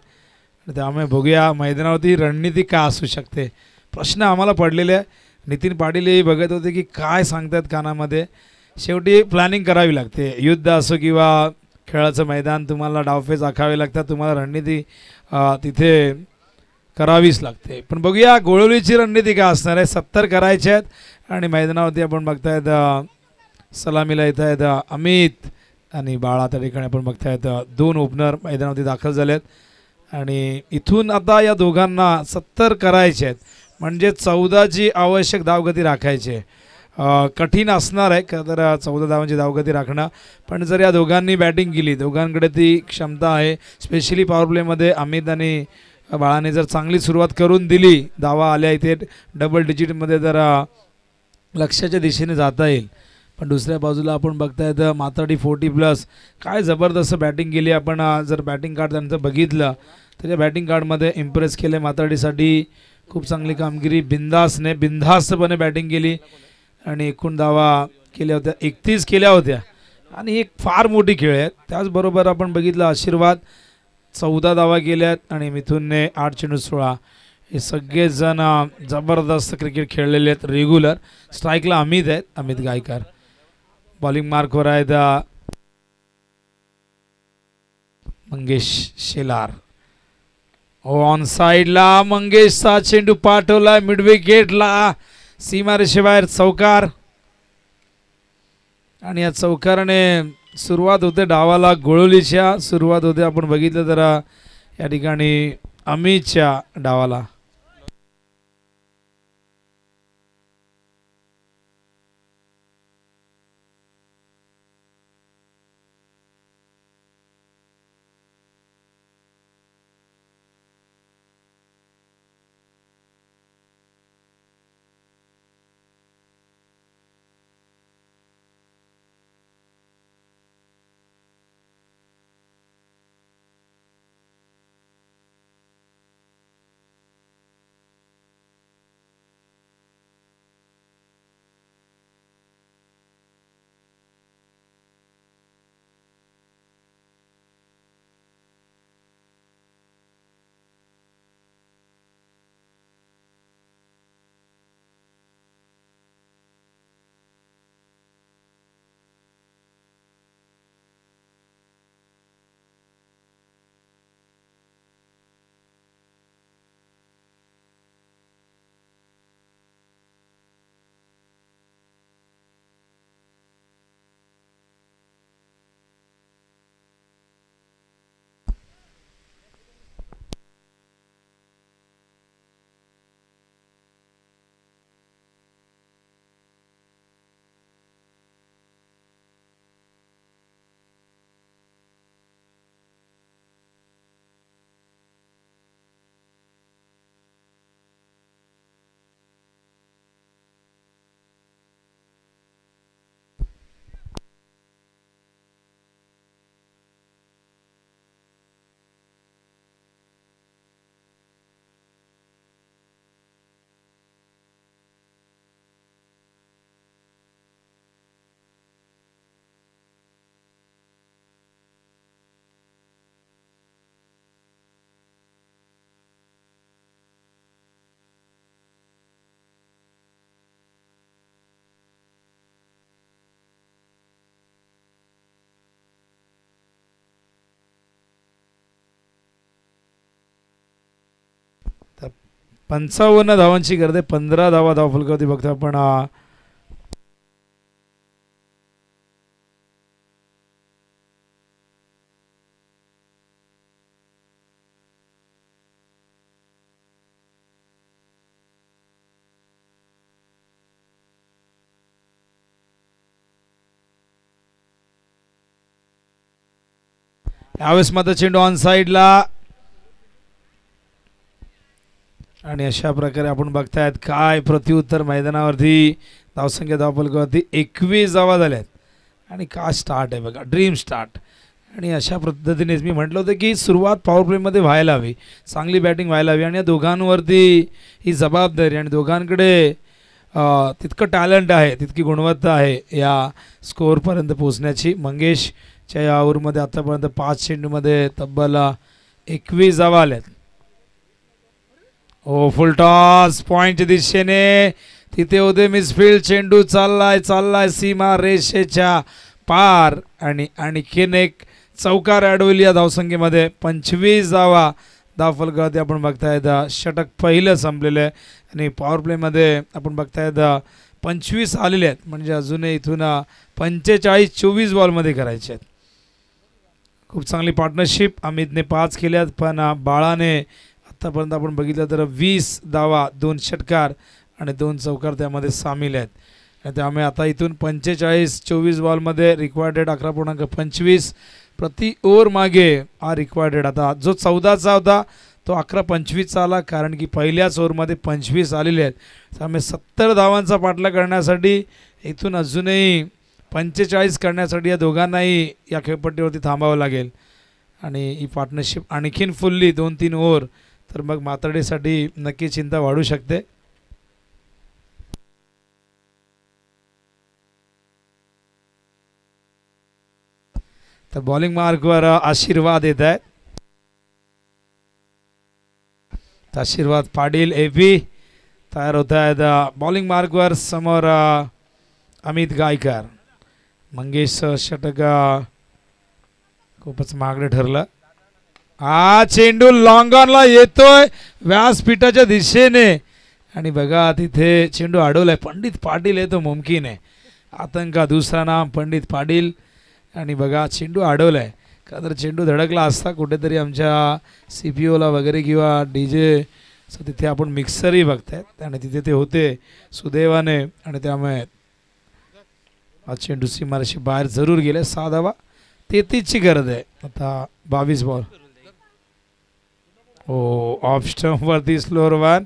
त्यामुळे बघूया मैदानावरती रणनीती काय असू शकते. प्रश्न आम्हाला पडलेले आहे. नितीन पाटीलही बघत होते की काय सांगतात कानामध्ये. शेवटी प्लॅनिंग करावी लागते. युद्ध असो किंवा खेळाचं मैदान तुम्हाला डावफेच आखावे लागतात. तुम्हाला रणनीती तिथे करावीच लागते. पण बघूया गोळवलीची रणनीती काय असणार आहे. 70 करायचे आहेत आणि मैदानावरती आपण बघतायत सलामीला येत आहेत अमित आणि बाळा. त्या ठिकाणी आपण बघतायत 2 ओपनर मैदानावरती दाखल झालेत. आणि इथून आता या दोघांना 70 करायचे आहेत म्हणजे 14ची आवश्यक धावगती राखायची आहे. कठीण असणार आहे का तर 14 धावांची धावगती राखणं. पण जर या दोघांनी बॅटिंग केली दोघांकडे ती क्षमता आहे. स्पेशली पॉवर प्लेमध्ये अमित आणि बाळाने जर चांगली सुरुवात करून दिली धावा आल्या इथे डबल डिजिटमध्ये जर लक्ष्याच्या दिशेने जाता येईल. पण दुसऱ्या बाजूला आपण बघतायत माताडी 40+ काय जबरदस्त बॅटिंग केली. आपण जर बॅटिंग कार्ड त्यांचं बघितलं तर या बॅटिंग कार्डमध्ये इम्प्रेस केले. माताडीसाठी खूप चांगली कामगिरी. बिनधास्तपणे बॅटिंग केली आणि एकूण धावा केल्या होत्या 31 केल्या होत्या. आणि एक फार मोठी खेळ आहे. त्याचबरोबर आपण बघितलं आशीर्वाद 14 धावा केल्यात आणि मिथुनने 8 चेंडू 16. हे सगळेजण जबरदस्त क्रिकेट खेळलेले आहेत. रेग्युलर स्ट्राईकला अमित आहेत अमित गायकर. बॉलिंग मार्कवर आहेत मंगेश शेलार. ऑन साईडला मंगेशचा चेंडू पाठवला मिड विकेटला. सीमारेषेबाहेर चौकार. आणि या चौकाराने सुरुवात होते डावाला. गोळवलीच्या सुरुवात होते. आपण बघितलं तर या ठिकाणी अमितच्या डावाला. 55 धावांची गरज आहे. 15 धावा धावफलकावरती बघतो आपण. यावेळेस मात्र चेंडू ऑन साईडला आणि अशा प्रकारे आपण बघतायत काय प्रत्युत्तर मैदानावरती. धावसंख्या धावफलकावरती 21 धावा झाल्यात आणि काय स्टार्ट आहे बघा, ड्रीम स्टार्ट. आणि अशा पद्धतीनेच मी म्हटलं होतं की सुरुवात पॉवर प्लेमध्ये व्हायला हवी, चांगली बॅटिंग व्हायला हवी आणि या दोघांवरती ही जबाबदारी आणि दोघांकडे तितकं टॅलेंट आहे, तितकी गुणवत्ता आहे या स्कोअरपर्यंत पोहोचण्याची. मंगेशच्या या ओव्हरमध्ये आतापर्यंत 5 चेंडूमध्ये तब्बल 21 धावा आल्यात. ओ फुल टॉस पॉइंटच्या दिशेने, तिथे होते मिसफील्ड. चेंडू चाललाय सीमा रेषेच्या पार आणि आणखीन एक चौकार अडवली या धावसंख्येमध्ये. 25 धावा धावफलकावरती आपण बघतायत. षटक पहिलं संपलेलं आहे आणि पॉवर प्लेमध्ये आपण बघतायत 25 आलेले आहेत. म्हणजे अजूनही इथून 45-24 बॉलमध्ये करायचे आहेत. खूप चांगली पार्टनरशिप. अमितने 5 केल्यात पण बाळाने आत्तापर्यंत आपण बघितलं तर 20 धावा, 2 षटकार आणि 2 चौकार त्यामध्ये सामील आहेत. आणि त्यामुळे आता इथून 45-24 बॉलमध्ये रिक्वायर्ड 11.25 प्रति ओव्हर मागे हा रिक्वायर्ड. आता जो 14चा होता तो 11-25चा आला, कारण की पहिल्याच ओव्हरमध्ये 25 आलेले आहेत. त्यामुळे 70 धावांचा पाठलाग करण्यासाठी इथून अजूनही 45 करण्यासाठी या दोघांनाही या खेळपट्टीवरती थांबावं लागेल. आणि ही पार्टनरशिप आणखीन फुलली 2-3 ओव्हर तर मग मातर्डेसाठी नक्की चिंता वाढू शकते. तर बॉलिंग मार्कवर आशीर्वाद येत आहेत. आशीर्वाद पाटील एपी तयार होत आहेत बॉलिंग मार्कवर. समोर अमित गायकर. मंगेश षटक खूपच महागडे ठरलं. हा चेंडू लॉंग ऑनला येतोय व्यासपीठाच्या दिशेने आणि बघा तिथे चेंडू अडवलाय. पंडित पाटील येतो मुमकिन आहे. आतंका दुसरा नाम पंडित पाटील. आणि बघा चेंडू अडवलाय. का तर चेंडू धडकला असता कुठेतरी आमच्या CPOला वगैरे किंवा DJ तिथे आपण मिक्सरही बघतायत आणि तिथे ते होते सुदैवाने. आणि त्यामुळे हा चेंडू सीमारेषे बाहेर जरूर गेले. 6 धावा 33ची गरज आहे. आता 22 बॉल. ऑफ स्टंपवरती स्लोअर वन.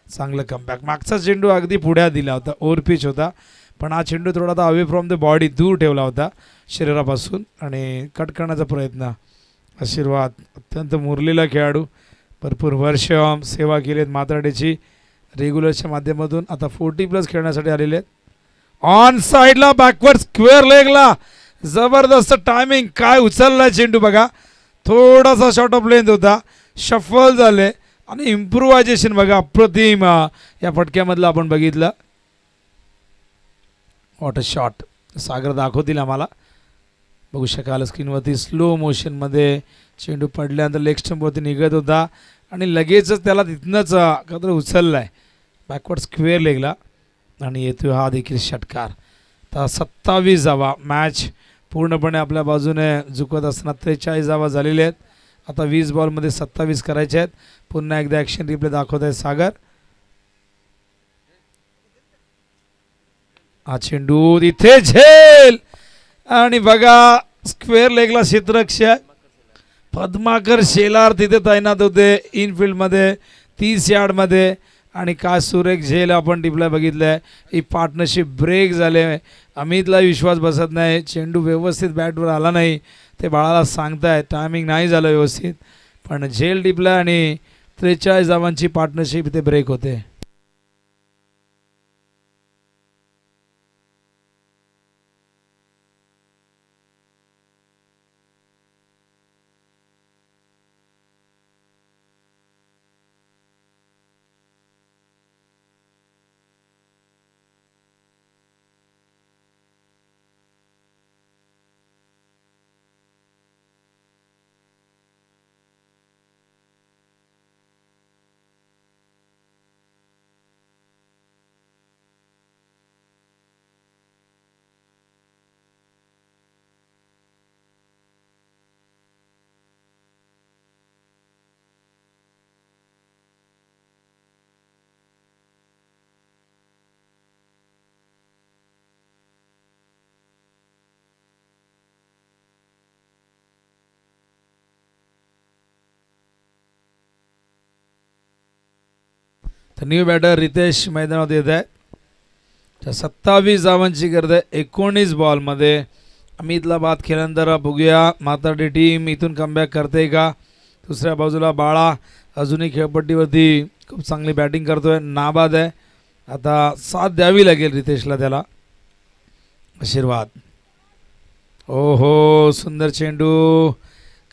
चांगलं कमबॅक. मागचा चेंडू अगदी पुढ्यात दिला होता, ओव्हर पिच होता, पण हा चेंडू थोडा अवे फ्रॉम द बॉडी, दूर ठेवला होता शरीरापासून आणि कट करण्याचा प्रयत्न. आशीर्वाद अत्यंत मुरलेला खेळाडू, भरपूर वर्ष सेवा केली आहेत मातर्डेची रेग्युलरच्या माध्यमातून. आता 40+ खेळण्यासाठी आलेले आहेत. ऑन साईडला बॅकवर्ड स्क्वेअर लेगला जबरदस्त टायमिंग. काय उचललाय चेंडू बघा. थोडासा शॉर्ट ऑफ लेंथ होता, शफल झाले आणि इम्प्रुव्हायझेशन बघा अप्रतिम या फटक्यामधलं आपण बघितलं. What a shot. सागर दाखवतील आम्हाला, बघू शकाल स्क्रीनवरती. स्लो मोशनमध्ये चेंडू पडल्यानंतर लेग स्टंपवरती निघत होता आणि लगेचच त्याला तिथनंच काहीतरी उचललाय बॅकवर्ड स्क्वेअर लेगला आणि येतोय हा देखील षटकार. तर 27 धावा. मॅच पूर्णपणे आपल्या बाजूने झुकत असताना 43 धावा झालेल्या आहेत. आता 20 बॉलमध्ये 27 करायचे आहेत. पुन्हा एकदा ॲक्शन रिप्ले दाखवत आहे सागर. हा चेंडू तिथे झेल आणि बघा स्क्वेअर लेगला क्षेत्ररक्षक पद्माकर शेलार तिथे तैनात होते इनफिल्डमध्ये 30 यार्डमध्ये. आणि काय सुरेख झेल आपण टिपला बघितलंय. ही पार्टनरशिप ब्रेक झाले. अमितला विश्वास बसत नाही, चेंडू व्यवस्थित बॅटवर आला नाही. ते बाळाला सांगताय टायमिंग नाही झालं व्यवस्थित, पण झेल टिपला आणि 43 धावांची पार्टनरशिप इथे ब्रेक होते. तर न्यू बॅटर रितेश मैदानात येत आहे. 27 धावांची गरज आहे 19 बॉलमध्ये. अमितला बाद केल्यानंतर बघूया माताडी टीम इथून कमबॅक करते का. दुसऱ्या बाजूला बाळा अजूनही खेळपट्टीवरती खूप चांगली बॅटिंग करतोय, नाबाद आहे. आता साथ द्यावी लागेल रितेशला, त्याला आशीर्वाद. ओ हो, सुंदर चेंडू.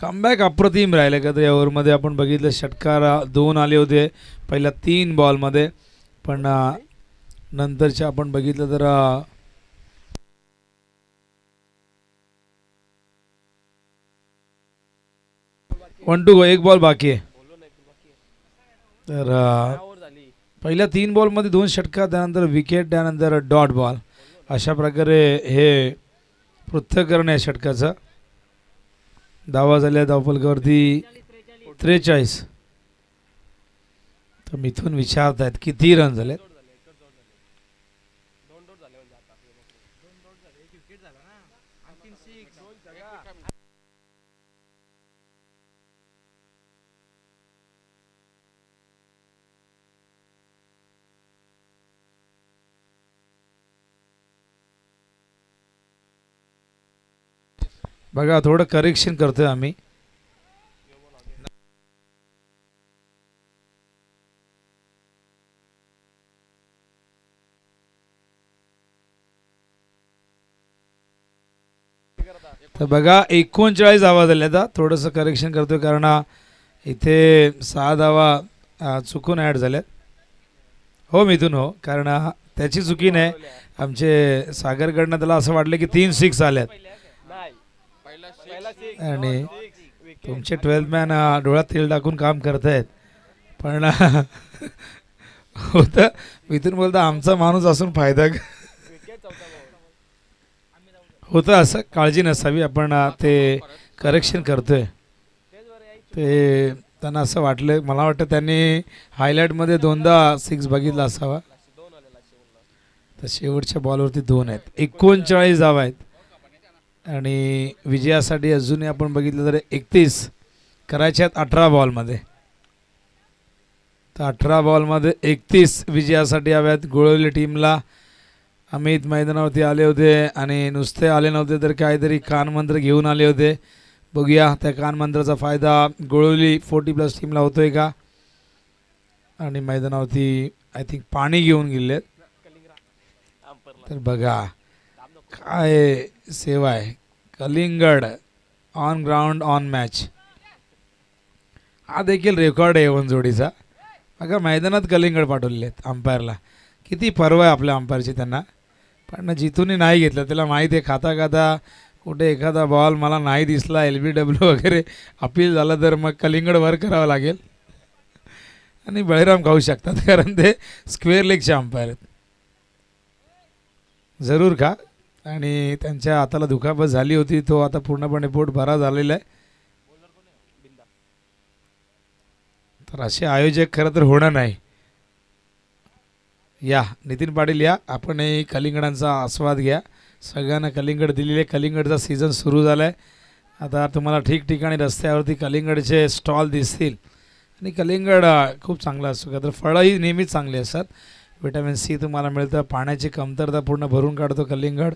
कमबॅक अप्रतिम राहिले का तर या ओव्हरमध्ये आपण बघितलं. षटकार 2 आले होते पहिल्या 3 बॉलमध्ये, पण नंतरच्या आपण बघितलं तर 1-2 एक बॉल बाकी आहे. तर पहिल्या 3 बॉलमध्ये 2 षटकार, त्यानंतर विकेट, त्यानंतर डॉट बॉल. अशा प्रकारे हे पृथक्करण आहे षटकाचं. धावा झाल्या धावफलकावरती 43. तर मिथून विचारत आहेत किती रन झाले. बघा थोडं करेक्शन करतोय आम्ही. तर बघा 39 धावा झाल्या. आता थोडंसं करेक्शन करतोय कारण इथे 6 धावा चुकून ॲड झाल्यात. हो मिथून, हो, कारण त्याची चुकी नाही. आमचे सागरकडनं त्याला असं वाटलं की 3 6 आल्यात आणि तुमचे 12 मॅन डोळ्यात तेल टाकून काम करतायत. पण होतं मिथून बोलता आमचा माणूस असून फायदा होतं, असं काळजी नसावी. आपण ते करेक्शन करतोय. ते त्यांना असं वाटलं, मला वाटतं त्यांनी हायलाईटमध्ये 2दा 6 बघितला असावा. तर शेवटच्या बॉलवरती 2 आहेत. 39 धावा आहेत आणि विजयासाठी अजूनही आपण बघितलं तर 31 करायचे आहेत 18 बॉलमध्ये. तर 18 बॉलमध्ये 31 विजयासाठी हव्यात गोळवली टीमला. अमित मैदानावरती आले होते आणि नुसते आले नव्हते तर काहीतरी कानमंत्र घेऊन आले होते. बघूया त्या कानमंत्राचा फायदा गोळवली 40+ टीमला होतोय का. आणि मैदानावरती आय थिंक पाणी घेऊन गेलेत. तर बघा काय सेवा आहे. कलिंगड ऑन ग्राउंड ऑन मॅच, हा देखील रेकॉर्ड आहे 1 जोडीचा. बघा मैदानात कलिंगड पाठवलेले आहेत अंपायरला. किती पर्व आहे आपल्या अंपायरची त्यांना. पण जिथूनही नाही घेतलं, त्याला माहीत आहे खाता खाता कुठे एखादा बॉल मला नाही दिसला, LBW वगैरे अपील झालं तर मग कलिंगड वर करावं लागेल आणि बळीराम खाऊ शकतात, कारण ते स्क्वेअर लेगचे अंपायर आहेत. जरूर खा. आणि त्यांच्या हाताला दुखापत झाली होती, तो आता पूर्णपणे पोट भरा झालेला आहे. तर असे आयोजक खरं तर होणार नाही. या नितीन पाटील या, आपणही कलिंगडांचा आस्वाद घ्या. सगळ्यांना कलिंगड दिलेले. कलिंगडचा सीझन सुरू झाला आहे. आता तुम्हाला ठिकठिकाणी रस्त्यावरती कलिंगडचे स्टॉल दिसतील आणि कलिंगड खूप चांगला असतो का तर फळंही नेहमीच चांगली असतात. विटॅमिन C तुम्हाला मिळतं. पाण्याची कमतरता पूर्ण भरून काढतो कलिंगड.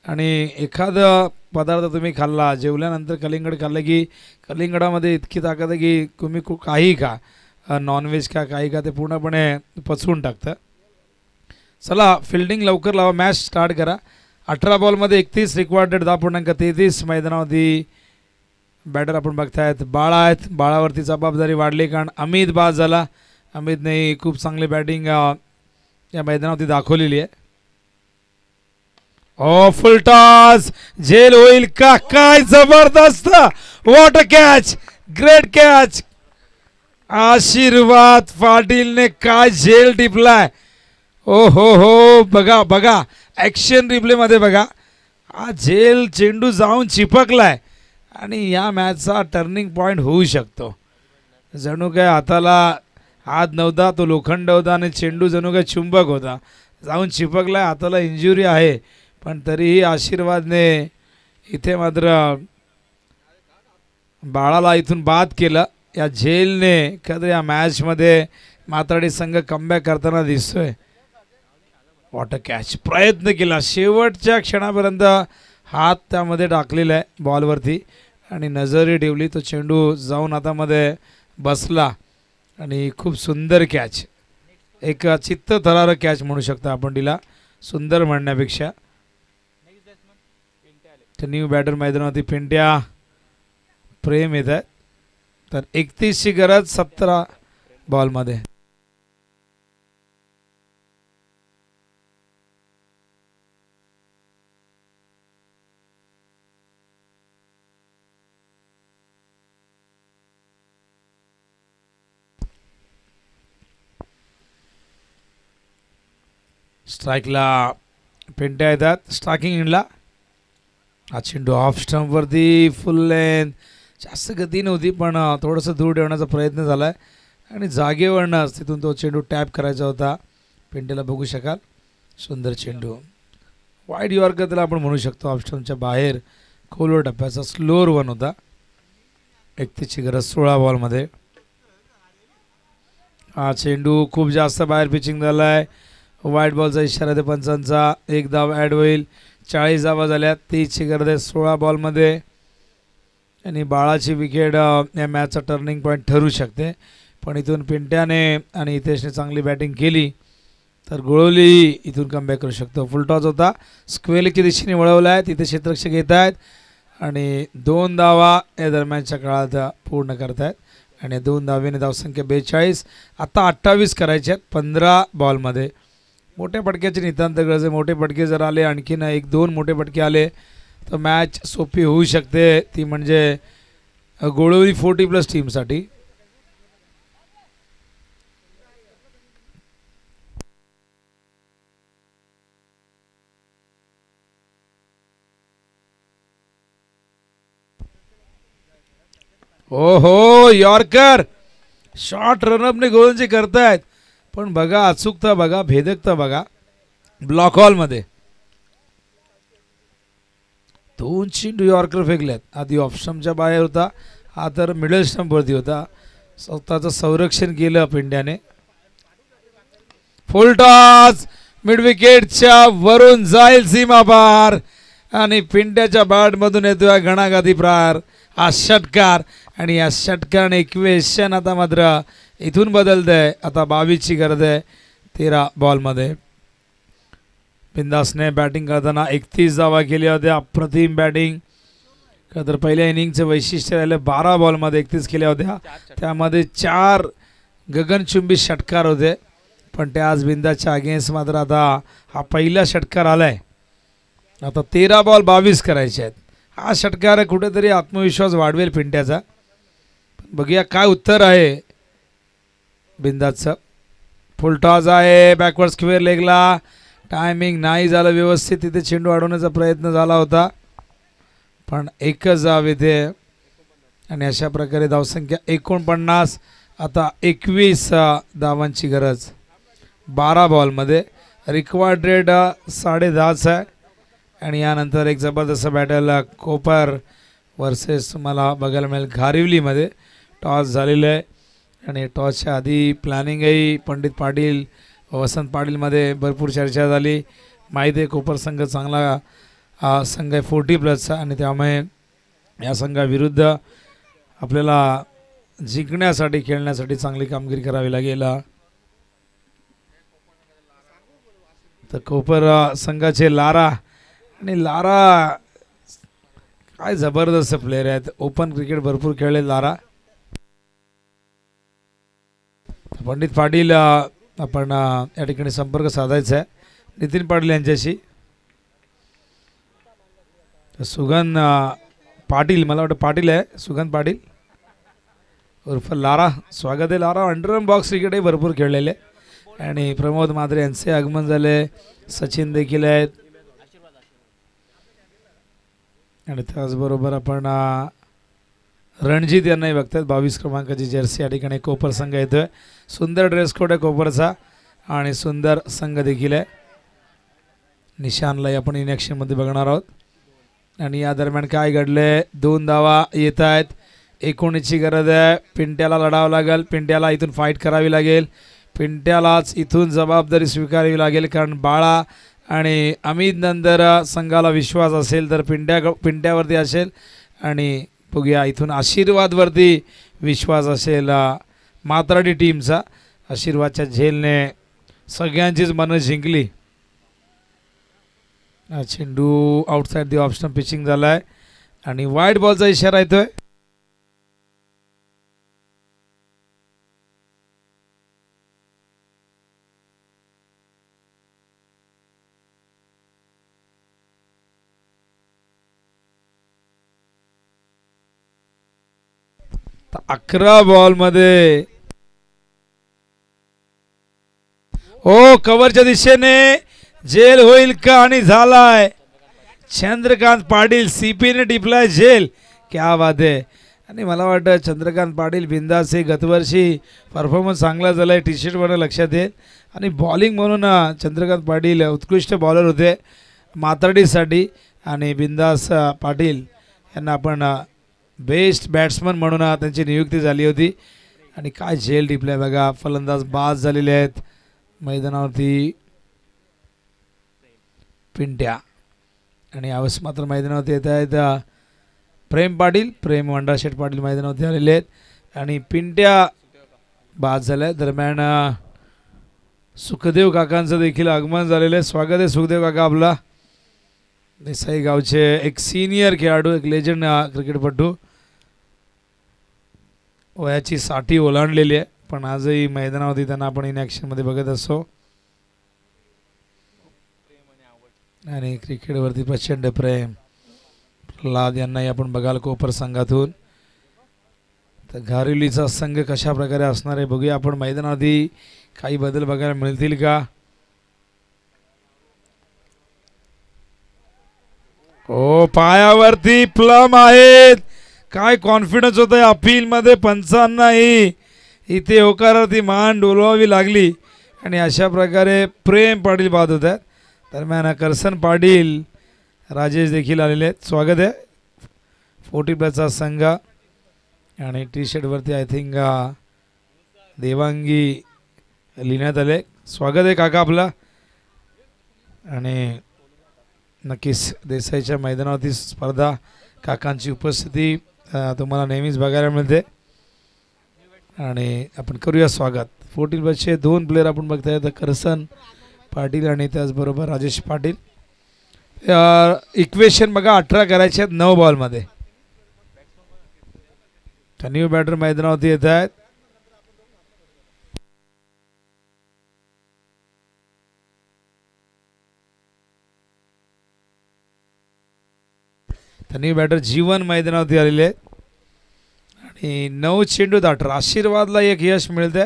आणि एखादा पदार्थ तुम्ही खाल्ला, जेवल्यानंतर कलिंगड खाल्लं की कलिंगडामध्ये इतकी ताकद आहे की तुम्ही काही खा, नॉनव्हेज खा, काही खा, ते पूर्णपणे पचवून टाकतं. चला फिल्डिंग लवकर लावा, मॅच स्टार्ट करा. 18 बॉलमध्ये 31 रिक्वायर्डेड 10.33 मैदानावरती बॅटर आपण बघतायत. बाळा आहेत. बाळावरती जबाबदारी वाढली कारण अमित बाद झाला. अमितने खूप चांगली बॅटिंग या मैदानावरती दाखवलेली आहे. फुल टॉस, झेल होईल का. काय जबरदस्त, what a catch, great catch. आशीर्वाद पाटीलने काय झेल टिपलाय. ओ हो, बघा बघा ॲक्शन रिप्लेमध्ये बघा. हा झेल चेंडू जाऊन चिपकलाय आणि या मॅचचा टर्निंग पॉईंट होऊ शकतो. जणू काय हाताला हात नव्हता, तो लोखंड होता आणि चेंडू जणू काय चुंबक होता, जाऊन चिपकलाय. हाताला इंजुरी आहे पण तरीही आशीर्वादने इथे मात्र बाळाला इथून बाद केलं. या झेलने खरं या मॅचमध्ये माताडी संघ कमबॅक करताना दिसतोय. वॉट अ कॅच, प्रयत्न केला शेवटच्या क्षणापर्यंत, हात त्यामध्ये टाकलेला आहे बॉलवरती आणि नजरही ठेवली. तो चेंडू जाऊन हातामध्ये बसला आणि खूप सुंदर कॅच, एक चित्त थरारक कॅच म्हणू शकता आपण तिला, सुंदर म्हणण्यापेक्षा. न्यू बॅटर मैदानावरती पिंट्या प्रेम येत आहे. तर 31ची गरज 17 बॉलमध्ये. स्ट्राईकला पिंट्या येतात, स्ट्रायकिंग इनला. हा चेंडू ऑफ स्टंपवरती फुल लेंथ, जास्त गती नव्हती पण थोडंसं दूर ठेवण्याचा प्रयत्न झाला आहे आणि जागेवरनंच तिथून तो चेंडू टॅप करायचा होता. पिंट्याला बघू शकाल, सुंदर चेंडू, वाईड यॉर्कर त्याला आपण म्हणू शकतो. ऑफ स्टंपच्या बाहेर खोलवर टप्प्याचा स्लोअर वन होता. 31ची गरज 16 बॉलमध्ये. हा चेंडू खूप जास्त बाहेर पिचिंग झाला आहे. वाईट बॉलचा इशारा आहे पंचांचा. एक धाव ॲड होईल. 40 धावा झाल्या. 30ची गरज आहे 16 बॉलमध्ये आणि बाळाची विकेट या मॅचचा टर्निंग पॉईंट ठरू शकते. पण इथून पिंट्याने आणि हितेशने चांगली बॅटिंग केली तर गोळवली इथून कमबॅक करू शकतो. फुल टॉस होता, स्क्वेअरच्या दिशेने वळवला आहे, तिथे क्षेत्ररक्षक येत आहेत आणि 2 धावा या दरम्यानच्या काळात पूर्ण करत आहेत आणि 2 धावेने धावसंख्या 42. आता 28 करायचे आहेत 15 बॉलमध्ये. मोठ्या फटक्याची नितांत गरज आहे. मोठे फटके जर आले, आणखीन 1-2 मोठे फटके आले तर मॅच सोपी होऊ शकते. ती म्हणजे गोळवली 40+ टीमसाठी. हो यॉर्कर शॉर्ट रनअपने गोलंदाजी करतायत पण बघा अचूकता बघा, भेदकता बघा. ब्लॉक हॉलमध्ये 2 चेंडू यॉर्कर फेकल्यात. आधी ऑफ स्टंपच्या बाहेर होता, हा तर मिडल स्टंपवरती होता. स्वतःचं संरक्षण केलं पिंड्याने. फुल टॉस मिड विकेटच्या वरून जाईल सीमा पार आणि पिंड्याच्या बॅटमधून येतोय घणाघाती प्रहार. हा षटकार आणि या षटकाराने इक्वेशन आता मात्र इथून बदलतंय. आता 22ची गरज आहे 13 बॉलमध्ये. बिंदासने बॅटिंग करताना 31 धावा केल्या होत्या. अप्रतिम बॅटिंग. तर पहिल्या इनिंगचं वैशिष्ट्य राहिलं 12 बॉलमध्ये 31 केल्या होत्या, त्यामध्ये 4 गगनचुंबी षटकार होते. पण त्या आज बिंदाच्या अगेन्स्ट मात्र आता हा पहिला षटकार आलाय. आता 13 बॉल 22 करायचे आहेत. हा षटकार कुठेतरी आत्मविश्वास वाढवेल पिंट्याचा. बघूया काय उत्तर आहे बिंदाचं. फुल टॉस आहे, बॅकवर्ड स्क्वेअर लेगला. टायमिंग नाही झालं व्यवस्थित, तिथे चेंडू अडवण्याचा प्रयत्न झाला होता पण एकच धाव इथे आणि अशा प्रकारे धावसंख्या 49. आता 21 धावांची गरज 12 बॉलमध्ये. रिक्वायर्ड रेट 10.5 आहे आणि यानंतर एक जबरदस्त बॅटल कोपर वर्सेस तुम्हाला बघायला मिळेल घारिवलीमध्ये. टॉस झालेलं आहे आणि टॉसच्या आधी प्लॅनिंगही पंडित पाटील वसंत पाटीलमध्ये भरपूर चर्चा झाली. माहिती आहे कोपर संघ चांगला संघ आहे 40+ आणि त्यामुळे या संघाविरुद्ध आपल्याला जिंकण्यासाठी खेळण्यासाठी चांगली कामगिरी करावी लागेल. तर कोपर संघाचे लारा आणि लारा काय जबरदस्त प्लेयर आहेत. ओपन क्रिकेट भरपूर खेळले लारा. पंडित पाटील आपण या ठिकाणी संपर्क साधायचा आहे नितीन पाटील यांच्याशी. सुगंध पाटील, मला वाटतं पाटील आहे, सुगंध पाटील उर्फ लारा. स्वागत आहे लारा. अंडरआर्म बॉक्स क्रिकेटही भरपूर खेळलेले आणि प्रमोद मात्रे यांचे आगमन झाले. सचिन देखील आहेत आणि त्याचबरोबर आपण रणजित यांनाही बघतात. 22 क्रमांकाची जर्सी या ठिकाणी कोपर संघ येतोय. सुंदर ड्रेस कोड आहे कोपरचा आणि सुंदर संघ देखील आहे. निशानलाही आपण इन ॲक्शनमध्ये बघणार आहोत आणि या दरम्यान काय घडले. 2 धावा येत आहेत. 19ची गरज आहे. पिंट्याला लढावं लागेल. पिंट्याला इथून फाईट करावी लागेल. पिंट्यालाच इथून जबाबदारी स्वीकारावी लागेल, कारण बाळा आणि अमित नंतर संघाला विश्वास असेल तर पिंट्यावरती असेल, आणि बघूया इथून आशीर्वादवरती विश्वास असेल मात्राडी टीमचा. आशीर्वादच्या झेलने सगळ्यांचीच मनं जिंकली. चेंडू आउटसाइड दी ऑप्शन पिचिंग झाला आहे आणि वाईड बॉलचा इशारा येतोय. तर 11 बॉलमध्ये कव्हरच्या दिशेने जेल होईल का, आणि झालाय. चंद्रकांत पाटील सीपीने टिपलाय जेल. क्या बात आहे. आणि मला वाटतं चंद्रकांत पाटील बिंदास हे गतवर्षी परफॉर्मन्स चांगला झाला आहे, टी शर्टमध्ये लक्षात येईल. आणि बॉलिंग म्हणून चंद्रकांत पाटील उत्कृष्ट बॉलर होते मात्राडीसाठी, आणि बिंदास पाटील यांना आपण बेस्ट बॅट्समन म्हणून त्यांची नियुक्ती झाली होती. आणि काय झेल टिपलाय बघा. फलंदाज बाद झालेले आहेत मैदानावरती पिंट्या, आणि यावेळेस मात्र मैदानावरती येत आहेत प्रेम पाटील, प्रेम वंडाशेठ पाटील मैदानावरती आलेले आहेत, आणि पिंट्या बाद झाल्या. दरम्यान सुखदेव काकांचं देखील आगमन झालेलं आहे. स्वागत आहे सुखदेव काका आपला. देसाई गावचे एक सिनियर खेळाडू, एक लेजंड क्रिकेटपटू, वयाची 60 ओलांडलेली आहे, पण आजही मैदानावरती त्यांना आपण इन ॲक्शनमध्ये बघत असतो. आणि क्रिकेटवरती प्रचंड प्रेम. प्रल्हाद यांनाही आपण बघाल कोपर संघातून. तर घारिवलीचा संघ कशा प्रकारे असणार आहे बघूया आपण. मैदानावरती काही बदल बघायला मिळतील का. पायावरती प्लम आहेत. काय कॉन्फिडन्स होत आहे अपीलमध्ये पंचांनाही. इथे होकारावरती मान डोलवावी लागली, आणि अशा प्रकारे प्रेम पाटील बाद होत आहेत. दरम्यान करसन पाटील, राजेश देखील आलेले आहेत. स्वागत आहे. 40+ संघ, आणि टी शर्टवरती आय थिंक देवांगी लिहिण्यात आले. स्वागत आहे काका आपला. आणि नक्कीच देसाईच्या मैदानावरती स्पर्धा, काकांची उपस्थिती तुम्हाला नेहमीच बघायला मिळते, आणि आपण करूया स्वागत. 40+ 2 प्लेयर आपण बघताय, तर करसन पाटील आणि त्याचबरोबर राजेश पाटील. इक्वेशन बघा 18 करायचे आहेत 9 बॉलमध्ये. न्यू बॅटर मैदानावरती येत आहेत. न्यू बॅटर जीवन मैदानावरती आलेले आहेत, आणि 9 चेंडूत 18. आशीर्वादला एक यश मिळते,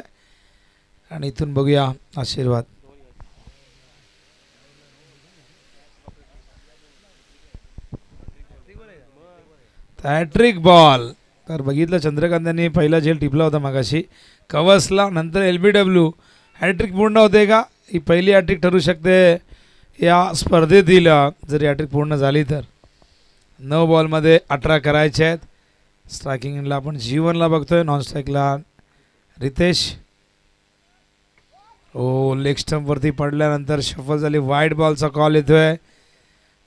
आणि इथून बघूया आशीर्वाद. Hat trick ball. तर बघितलं चंद्रकांत यांनी पहिला झेल टिपला होता मागाशी कवसला, नंतर LBW. हॅट्रिक पूर्ण होते का, ही पहिली हॅट्रिक ठरू शकते या स्पर्धेतील. जर हॅट्रिक पूर्ण झाली तर 9 बॉलमध्ये 18 करायचे आहेत. स्ट्रायकिंगला आपण जीवनला बघतोय, नॉन स्ट्राईकला रितेश. लेग स्टंपवरती पडल्यानंतर शफल झाली. वाईड बॉलचा कॉल येतोय,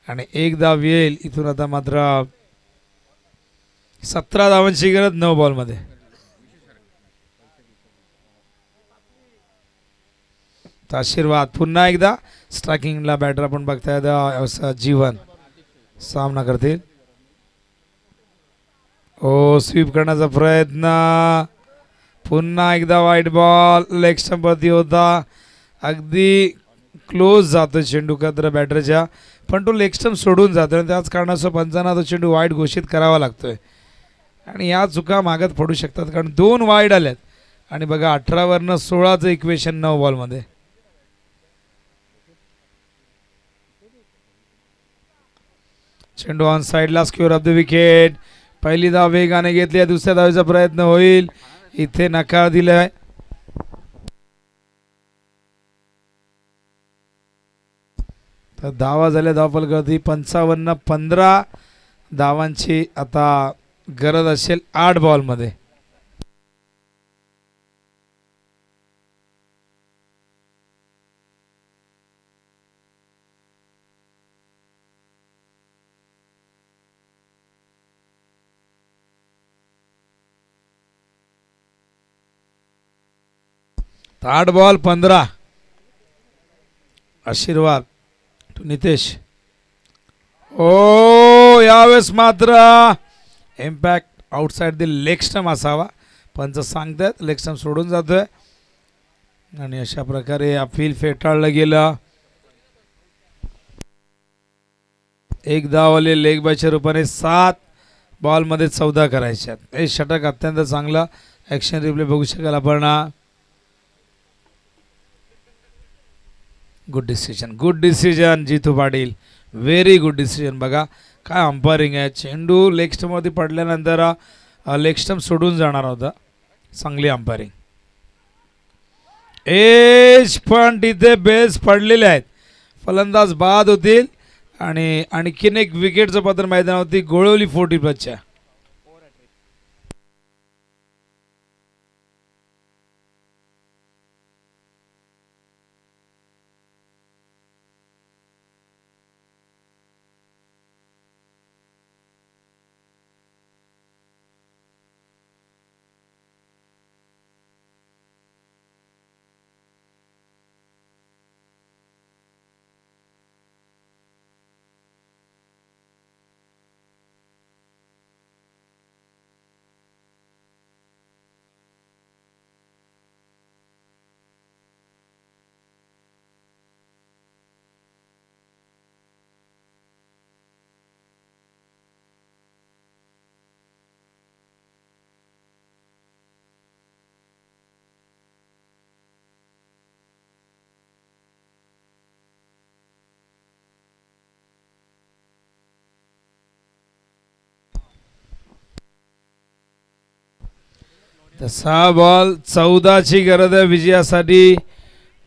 आणि एक धाव येईल इथून. आता मात्र 17 धावांची गरज 9 बॉलमध्ये. आशीर्वाद पुन्हा एकदा स्ट्रायकिंगला बॅटर आपण बघताय जीवन सामना करतील. स्वीप करण्याचा प्रयत्न. पुन्हा एकदा वाईट बॉल. लेग स्टंपवरती होता, अगदी क्लोज जातो चेंडू कद्र बॅटरच्या, पण तो लेग स्टंप सोडून जातो, आणि त्याच कारणास्तव पंचांना तो चेंडू वाईड घोषित करावा लागतोय. आणि या चुका मागत पडू शकतात, कारण 2 वाईड आल्यात. आणि बघा 18 वरनं 16चं इक्वेशन 9 बॉलमध्ये. चेंडू ऑन साईडला, स्क्वेअर ऑफ द विकेट. पहिली धाव वेगाने घेतली, दुसऱ्या धावेचा प्रयत्न होईल, इथे नकार दिलाय. तर धावा झाल्या धावफलकावरती 55-15 धावांची आता गरज असेल 8 बॉलमध्ये. 8 बॉल 15. आशीर्वाद टू नितेश. ओ यावेळेस मात्र impact outside the leg stump असावा, पंच सांगतात. लेग स्टंप सोडून जातोय आणि अशा प्रकारे अपील फेटाळलं गेलं. एक धावले लेग बायच्या रूपाने 7 बॉलमध्ये 14 करायच्यात. हे षटक अत्यंत चांगलं. ॲक्शन रिप्ले बघू शकाल आपण. गुड डिसिजन जितू पाटील, व्हेरी गुड डिसिजन. बघा काय अंपायरिंग आहे. चेंडू लेग स्टंपवरती पडल्यानंतर लेग स्टंप सोडून जाणार होता. चांगली अंपायरिंग. एज पण तिथे बेस पडलेले आहेत. फलंदाज बाद होतील आणि आणखीन एक विकेटचं पतन मैदानावरती गोळवली 40+च्या. तर 6 बॉल 14ची गरज आहे विजयासाठी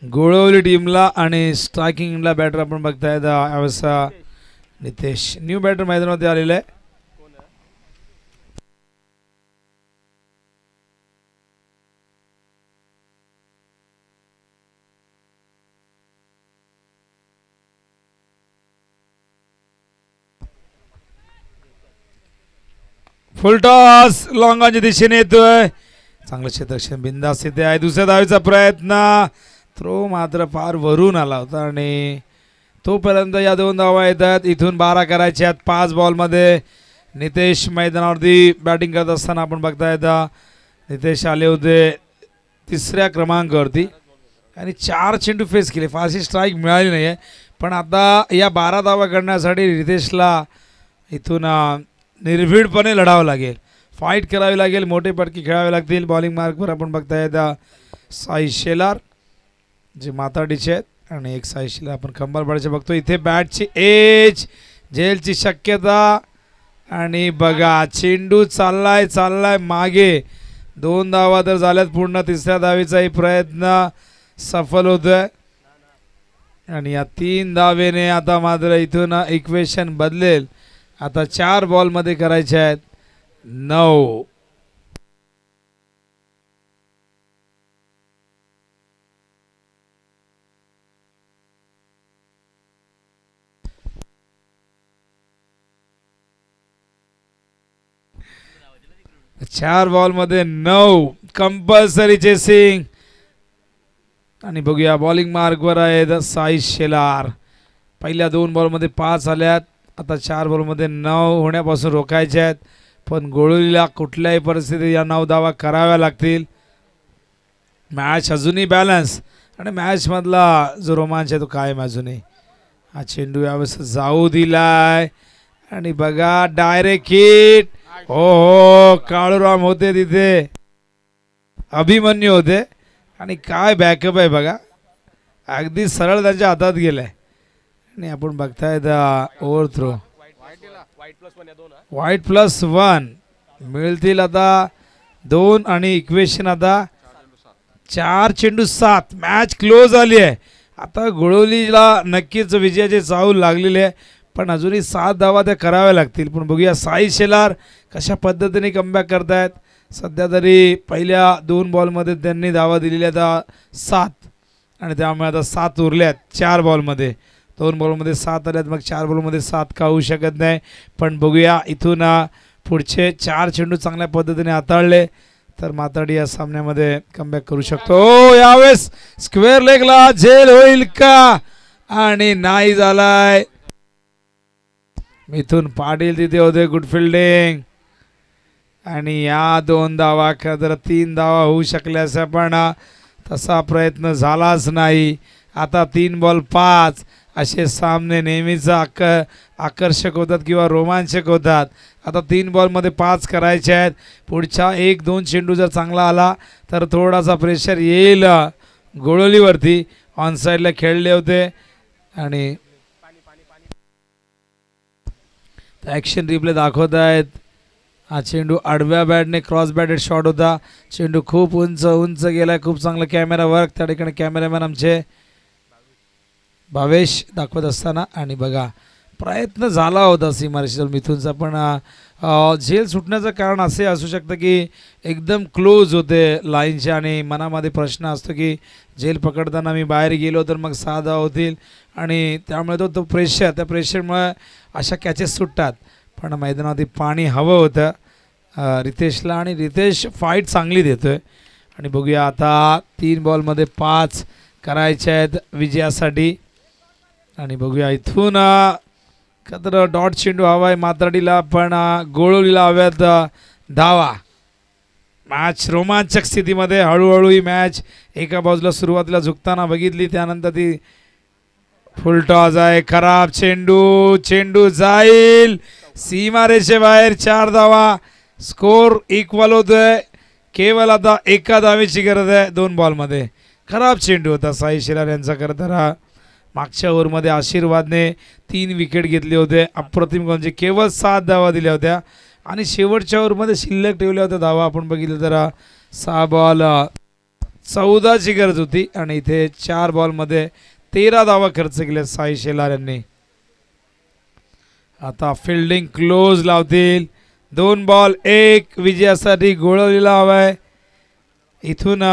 गोळवली टीमला. आणि स्ट्रायकिंगला बॅटर आपण बघताय यावेळेस नितेश, न्यू बॅटर मैदानावरती आलेला आहे. फुल टॉस लॉंगांच्या दिशेने येतोय. चांगलं क्षेत्ररक्षण बिंदास इथे आहे. दुसऱ्या धावेचा प्रयत्न, थ्रो मात्र फार वरून आला होता आणि तोपर्यंत या 2 धावा येतात. इथून 12 करायच्या आहेत 5 बॉलमध्ये. नितेश मैदानावरती बॅटिंग करत असताना आपण बघता येता नितेश आले होते 3ऱ्या क्रमांकावरती आणि 4 चेंडू फेस केले. फारशी स्ट्राईक मिळाली नाही आहे, पण आता या 12 धावा करण्यासाठी नितेशला इथून निर्भीडपणे लढावं लागेल, फाईट करावी लागेल, मोठे पटके खेळावे लागतील. बॉलिंग मार्कवर आपण बघता येता साई शेलार जे माताडीचे आहेत आणि एक साई शेलार आपण खंबाळपाड्याचे बघतो. इथे बॅटची एज, झेलची शक्यता आणि बघा चेंडू चाललाय मागे. 2 धावा तर झाल्यात पूर्ण. 3ऱ्या धावेचाही प्रयत्न सफल होतोय आणि या 3 धावेने आता मात्र इथून इक्वेशन बदलेल. आता 4 बॉलमध्ये करायचे आहेत 9. चार बॉलमध्ये 9 कंपल्सरी चेसिंग. आणि बघूया बॉलिंग मार्कवर आहे साई शेलार. पहिल्या 2 बॉलमध्ये 5 आल्यात. आता 4 बॉलमध्ये 9 होण्यापासून रोखायचे आहेत, पण गोळवलीला कुठल्याही परिस्थितीत या 9 धावा कराव्या लागतील. मॅच अजूनही बॅलन्स आणि मॅचमधला जो रोमांच आहे तो कायम अजूनही. हा चेंडू यावेळेस जाऊ दिलाय आणि बघा डायरेक्ट हिट. हो काळूराम होते तिथे, अभिमन्यू होते आणि काय बॅकअप आहे बघा, अगदी सरळ त्यांच्या हातात गेलाय. आणि आपण बघताय ओव्हर थ्रो व्हाईट +1 मिळतील आता 2 आणि इक्वेशन आता 4 चेंडू 7. मॅच क्लोज आली आहे. आता गोळवलीला नक्कीच विजयाचे चाहूल लागलेले आहे, पण अजूनही 7 धावा त्या कराव्या लागतील. पण बघूया साई शेलार कशा पद्धतीने कमबॅक करतायत. सध्या तरी पहिल्या 2 बॉलमध्ये त्यांनी धावा दिलेल्या आता 7 आणि त्यामुळे आता 7 उरल्यात 4 बॉलमध्ये. 2 बॉलमध्ये 7 आल्यात, मग 4 बॉलमध्ये 7 का होऊ शकत नाही. पण बघूया इथून पुढचे 4 चेंडू चांगल्या पद्धतीने हाताळले तर माताडी या सामन्यामध्ये कमबॅक करू शकतो. यावेळेस स्क्वेअर लेगला झेल होईल का, आणि नाही झालाय. मिथून पाटील तिथे होते, गुड फिल्डिंग. आणि या 2 धावा तर 3 धावा होऊ शकल्यास पण तसा प्रयत्न झालाच नाही. आता 3 बॉल 5 असे सामने नेहमीच आकर्षक होतात किंवा रोमांचक होतात. आता 3 बॉलमध्ये 5 करायचे आहेत. पुढच्या 1-2 चेंडू जर चांगला आला तर थोडासा प्रेशर येईल गोळवलीवरती. ऑन साईडला खेळले होते आणि ॲक्शन रिप्ले दाखवत आहेत. हा चेंडू आडव्या बॅटने क्रॉस बॅटेड शॉट होता. चेंडू खूप उंच गेला. खूप चांगला कॅमेरा वर्क त्या ठिकाणी कॅमेरामॅन आमचे भावेश दाखवत असताना. आणि बघा प्रयत्न झाला होता सीमारेषेवर मिथूनचा, पण झेल सुटण्याचं कारण असे असू शकतं की एकदम क्लोज होते लाईनच्या आणि मनामध्ये प्रश्न असतो की झेल पकडताना मी बाहेर गेलो तर मग 6 धावा होतील, आणि त्यामुळे तो प्रेशर, त्या प्रेशरमुळे अशा कॅचेस सुटतात. पण मैदानावरती पाणी हवं होतं रितेशला, आणि रितेश फाईट चांगली देतोय. आणि बघूया आता 3 बॉलमध्ये 5 करायचे आहेत विजयासाठी. आणि बघूया इथून तर डॉट चेंडू हवा आहे मात्राडीला, पण गोळवलीला हव्यात धावा. मॅच रोमांचक स्थितीमध्ये हळूहळू ही मॅच एका बाजूला सुरुवातीला झुकताना बघितली, त्यानंतर ती फुल टॉस आहे. खराब चेंडू, चेंडू जाईल सीमारेषेबाहेर. 4 धावा, स्कोर इक्वल होतोय. केवळ आता एका धावेची गरज आहे 2 बॉलमध्ये. खराब चेंडू होता साई शिरार यांचा. खरं तर मागच्या ओव्हरमध्ये आशीर्वादने 3 विकेट घेतले होते, अप्रतिम म्हणजे केवळ 7 धावा दिल्या होत्या, आणि शेवटच्या ओव्हरमध्ये शिल्लक ठेवल्या होत्या धावा. आपण बघितलं तर 6 बॉल 14ची गरज होती, आणि इथे 4 बॉलमध्ये 13 धावा खर्च केल्या साई शेलार यांनी. आता फिल्डिंग क्लोज लावतील. 2 बॉल 1 विजयासाठी गोळवलीला हवाय. इथून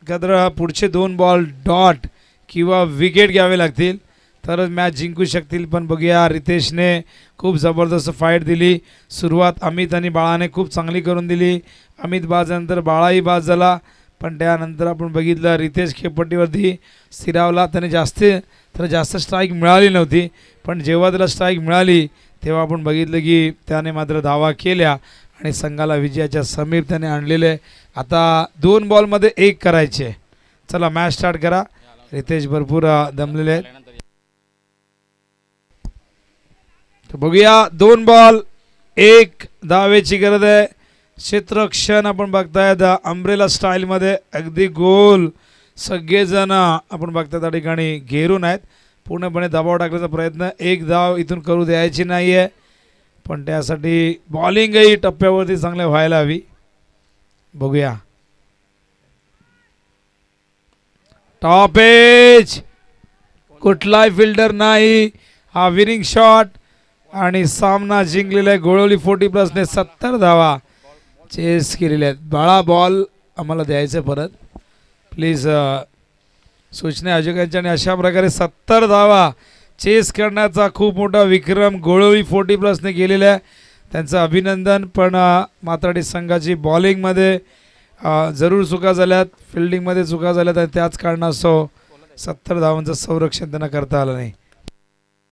कदर पुढचे 2 बॉल डॉट किंवा विकेट घ्यावे लागतील तरच मॅच जिंकू शकतील. पण बघूया, रितेशने खूप जबरदस्त फाईट दिली. सुरुवात अमित आणि बाळाने खूप चांगली करून दिली. अमित बाजानंतर बाळाही बाद झाला, पण त्यानंतर आपण बघितलं रितेश खेळपट्टीवरती स्थिरावला. त्याने जास्त स्ट्राईक मिळाली नव्हती, पण जेव्हा त्याला स्ट्राईक मिळाली तेव्हा आपण बघितलं की त्याने मात्र धावा केल्या आणि संघाला विजयाच्या समीप त्याने आणलेले. आता 2 बॉलमध्ये 1 करायचे. चला मॅच स्टार्ट करा. रितेश भरपूर दमलेले आहेत. बघूया, 2 बॉल 1 धावेची गरज आहे. क्षेत्रक्षण आपण बघतायत अम्ब्रेला स्टाईलमध्ये अगदी गोल सगळेजण आपण बघताय त्या ठिकाणी घेरून आहेत. पूर्णपणे दबाव टाकण्याचा प्रयत्न. 1 धाव इथून करू द्यायची नाही आहे, पण त्यासाठी बॉलिंगही टप्प्यावरती चांगले व्हायला हवी. बघूया, टॉप एज, कुठलाही फिल्डर नाही. हा विनिंग शॉट, आणि सामना जिंकलेला आहे. गोळवली 40+ने 70 धावा चेस केलेले आहेत. बाळा बॉल आम्हाला द्यायचं परत प्लीज. सूचना आयोजकांच्या. आणि अशा प्रकारे 70 धावा चेस करण्याचा खूप मोठा विक्रम गोळवली 40+ने केलेला आहे. त्यांचं अभिनंदन. पण मात्राडी संघाची बॉलिंगमध्ये जरूर चुका झाल्यात, फिल्डिंगमध्ये चुका झाल्यात, आणि त्याच कारणास्तव 70 धावांचं संरक्षण त्यांना करता आलं नाही.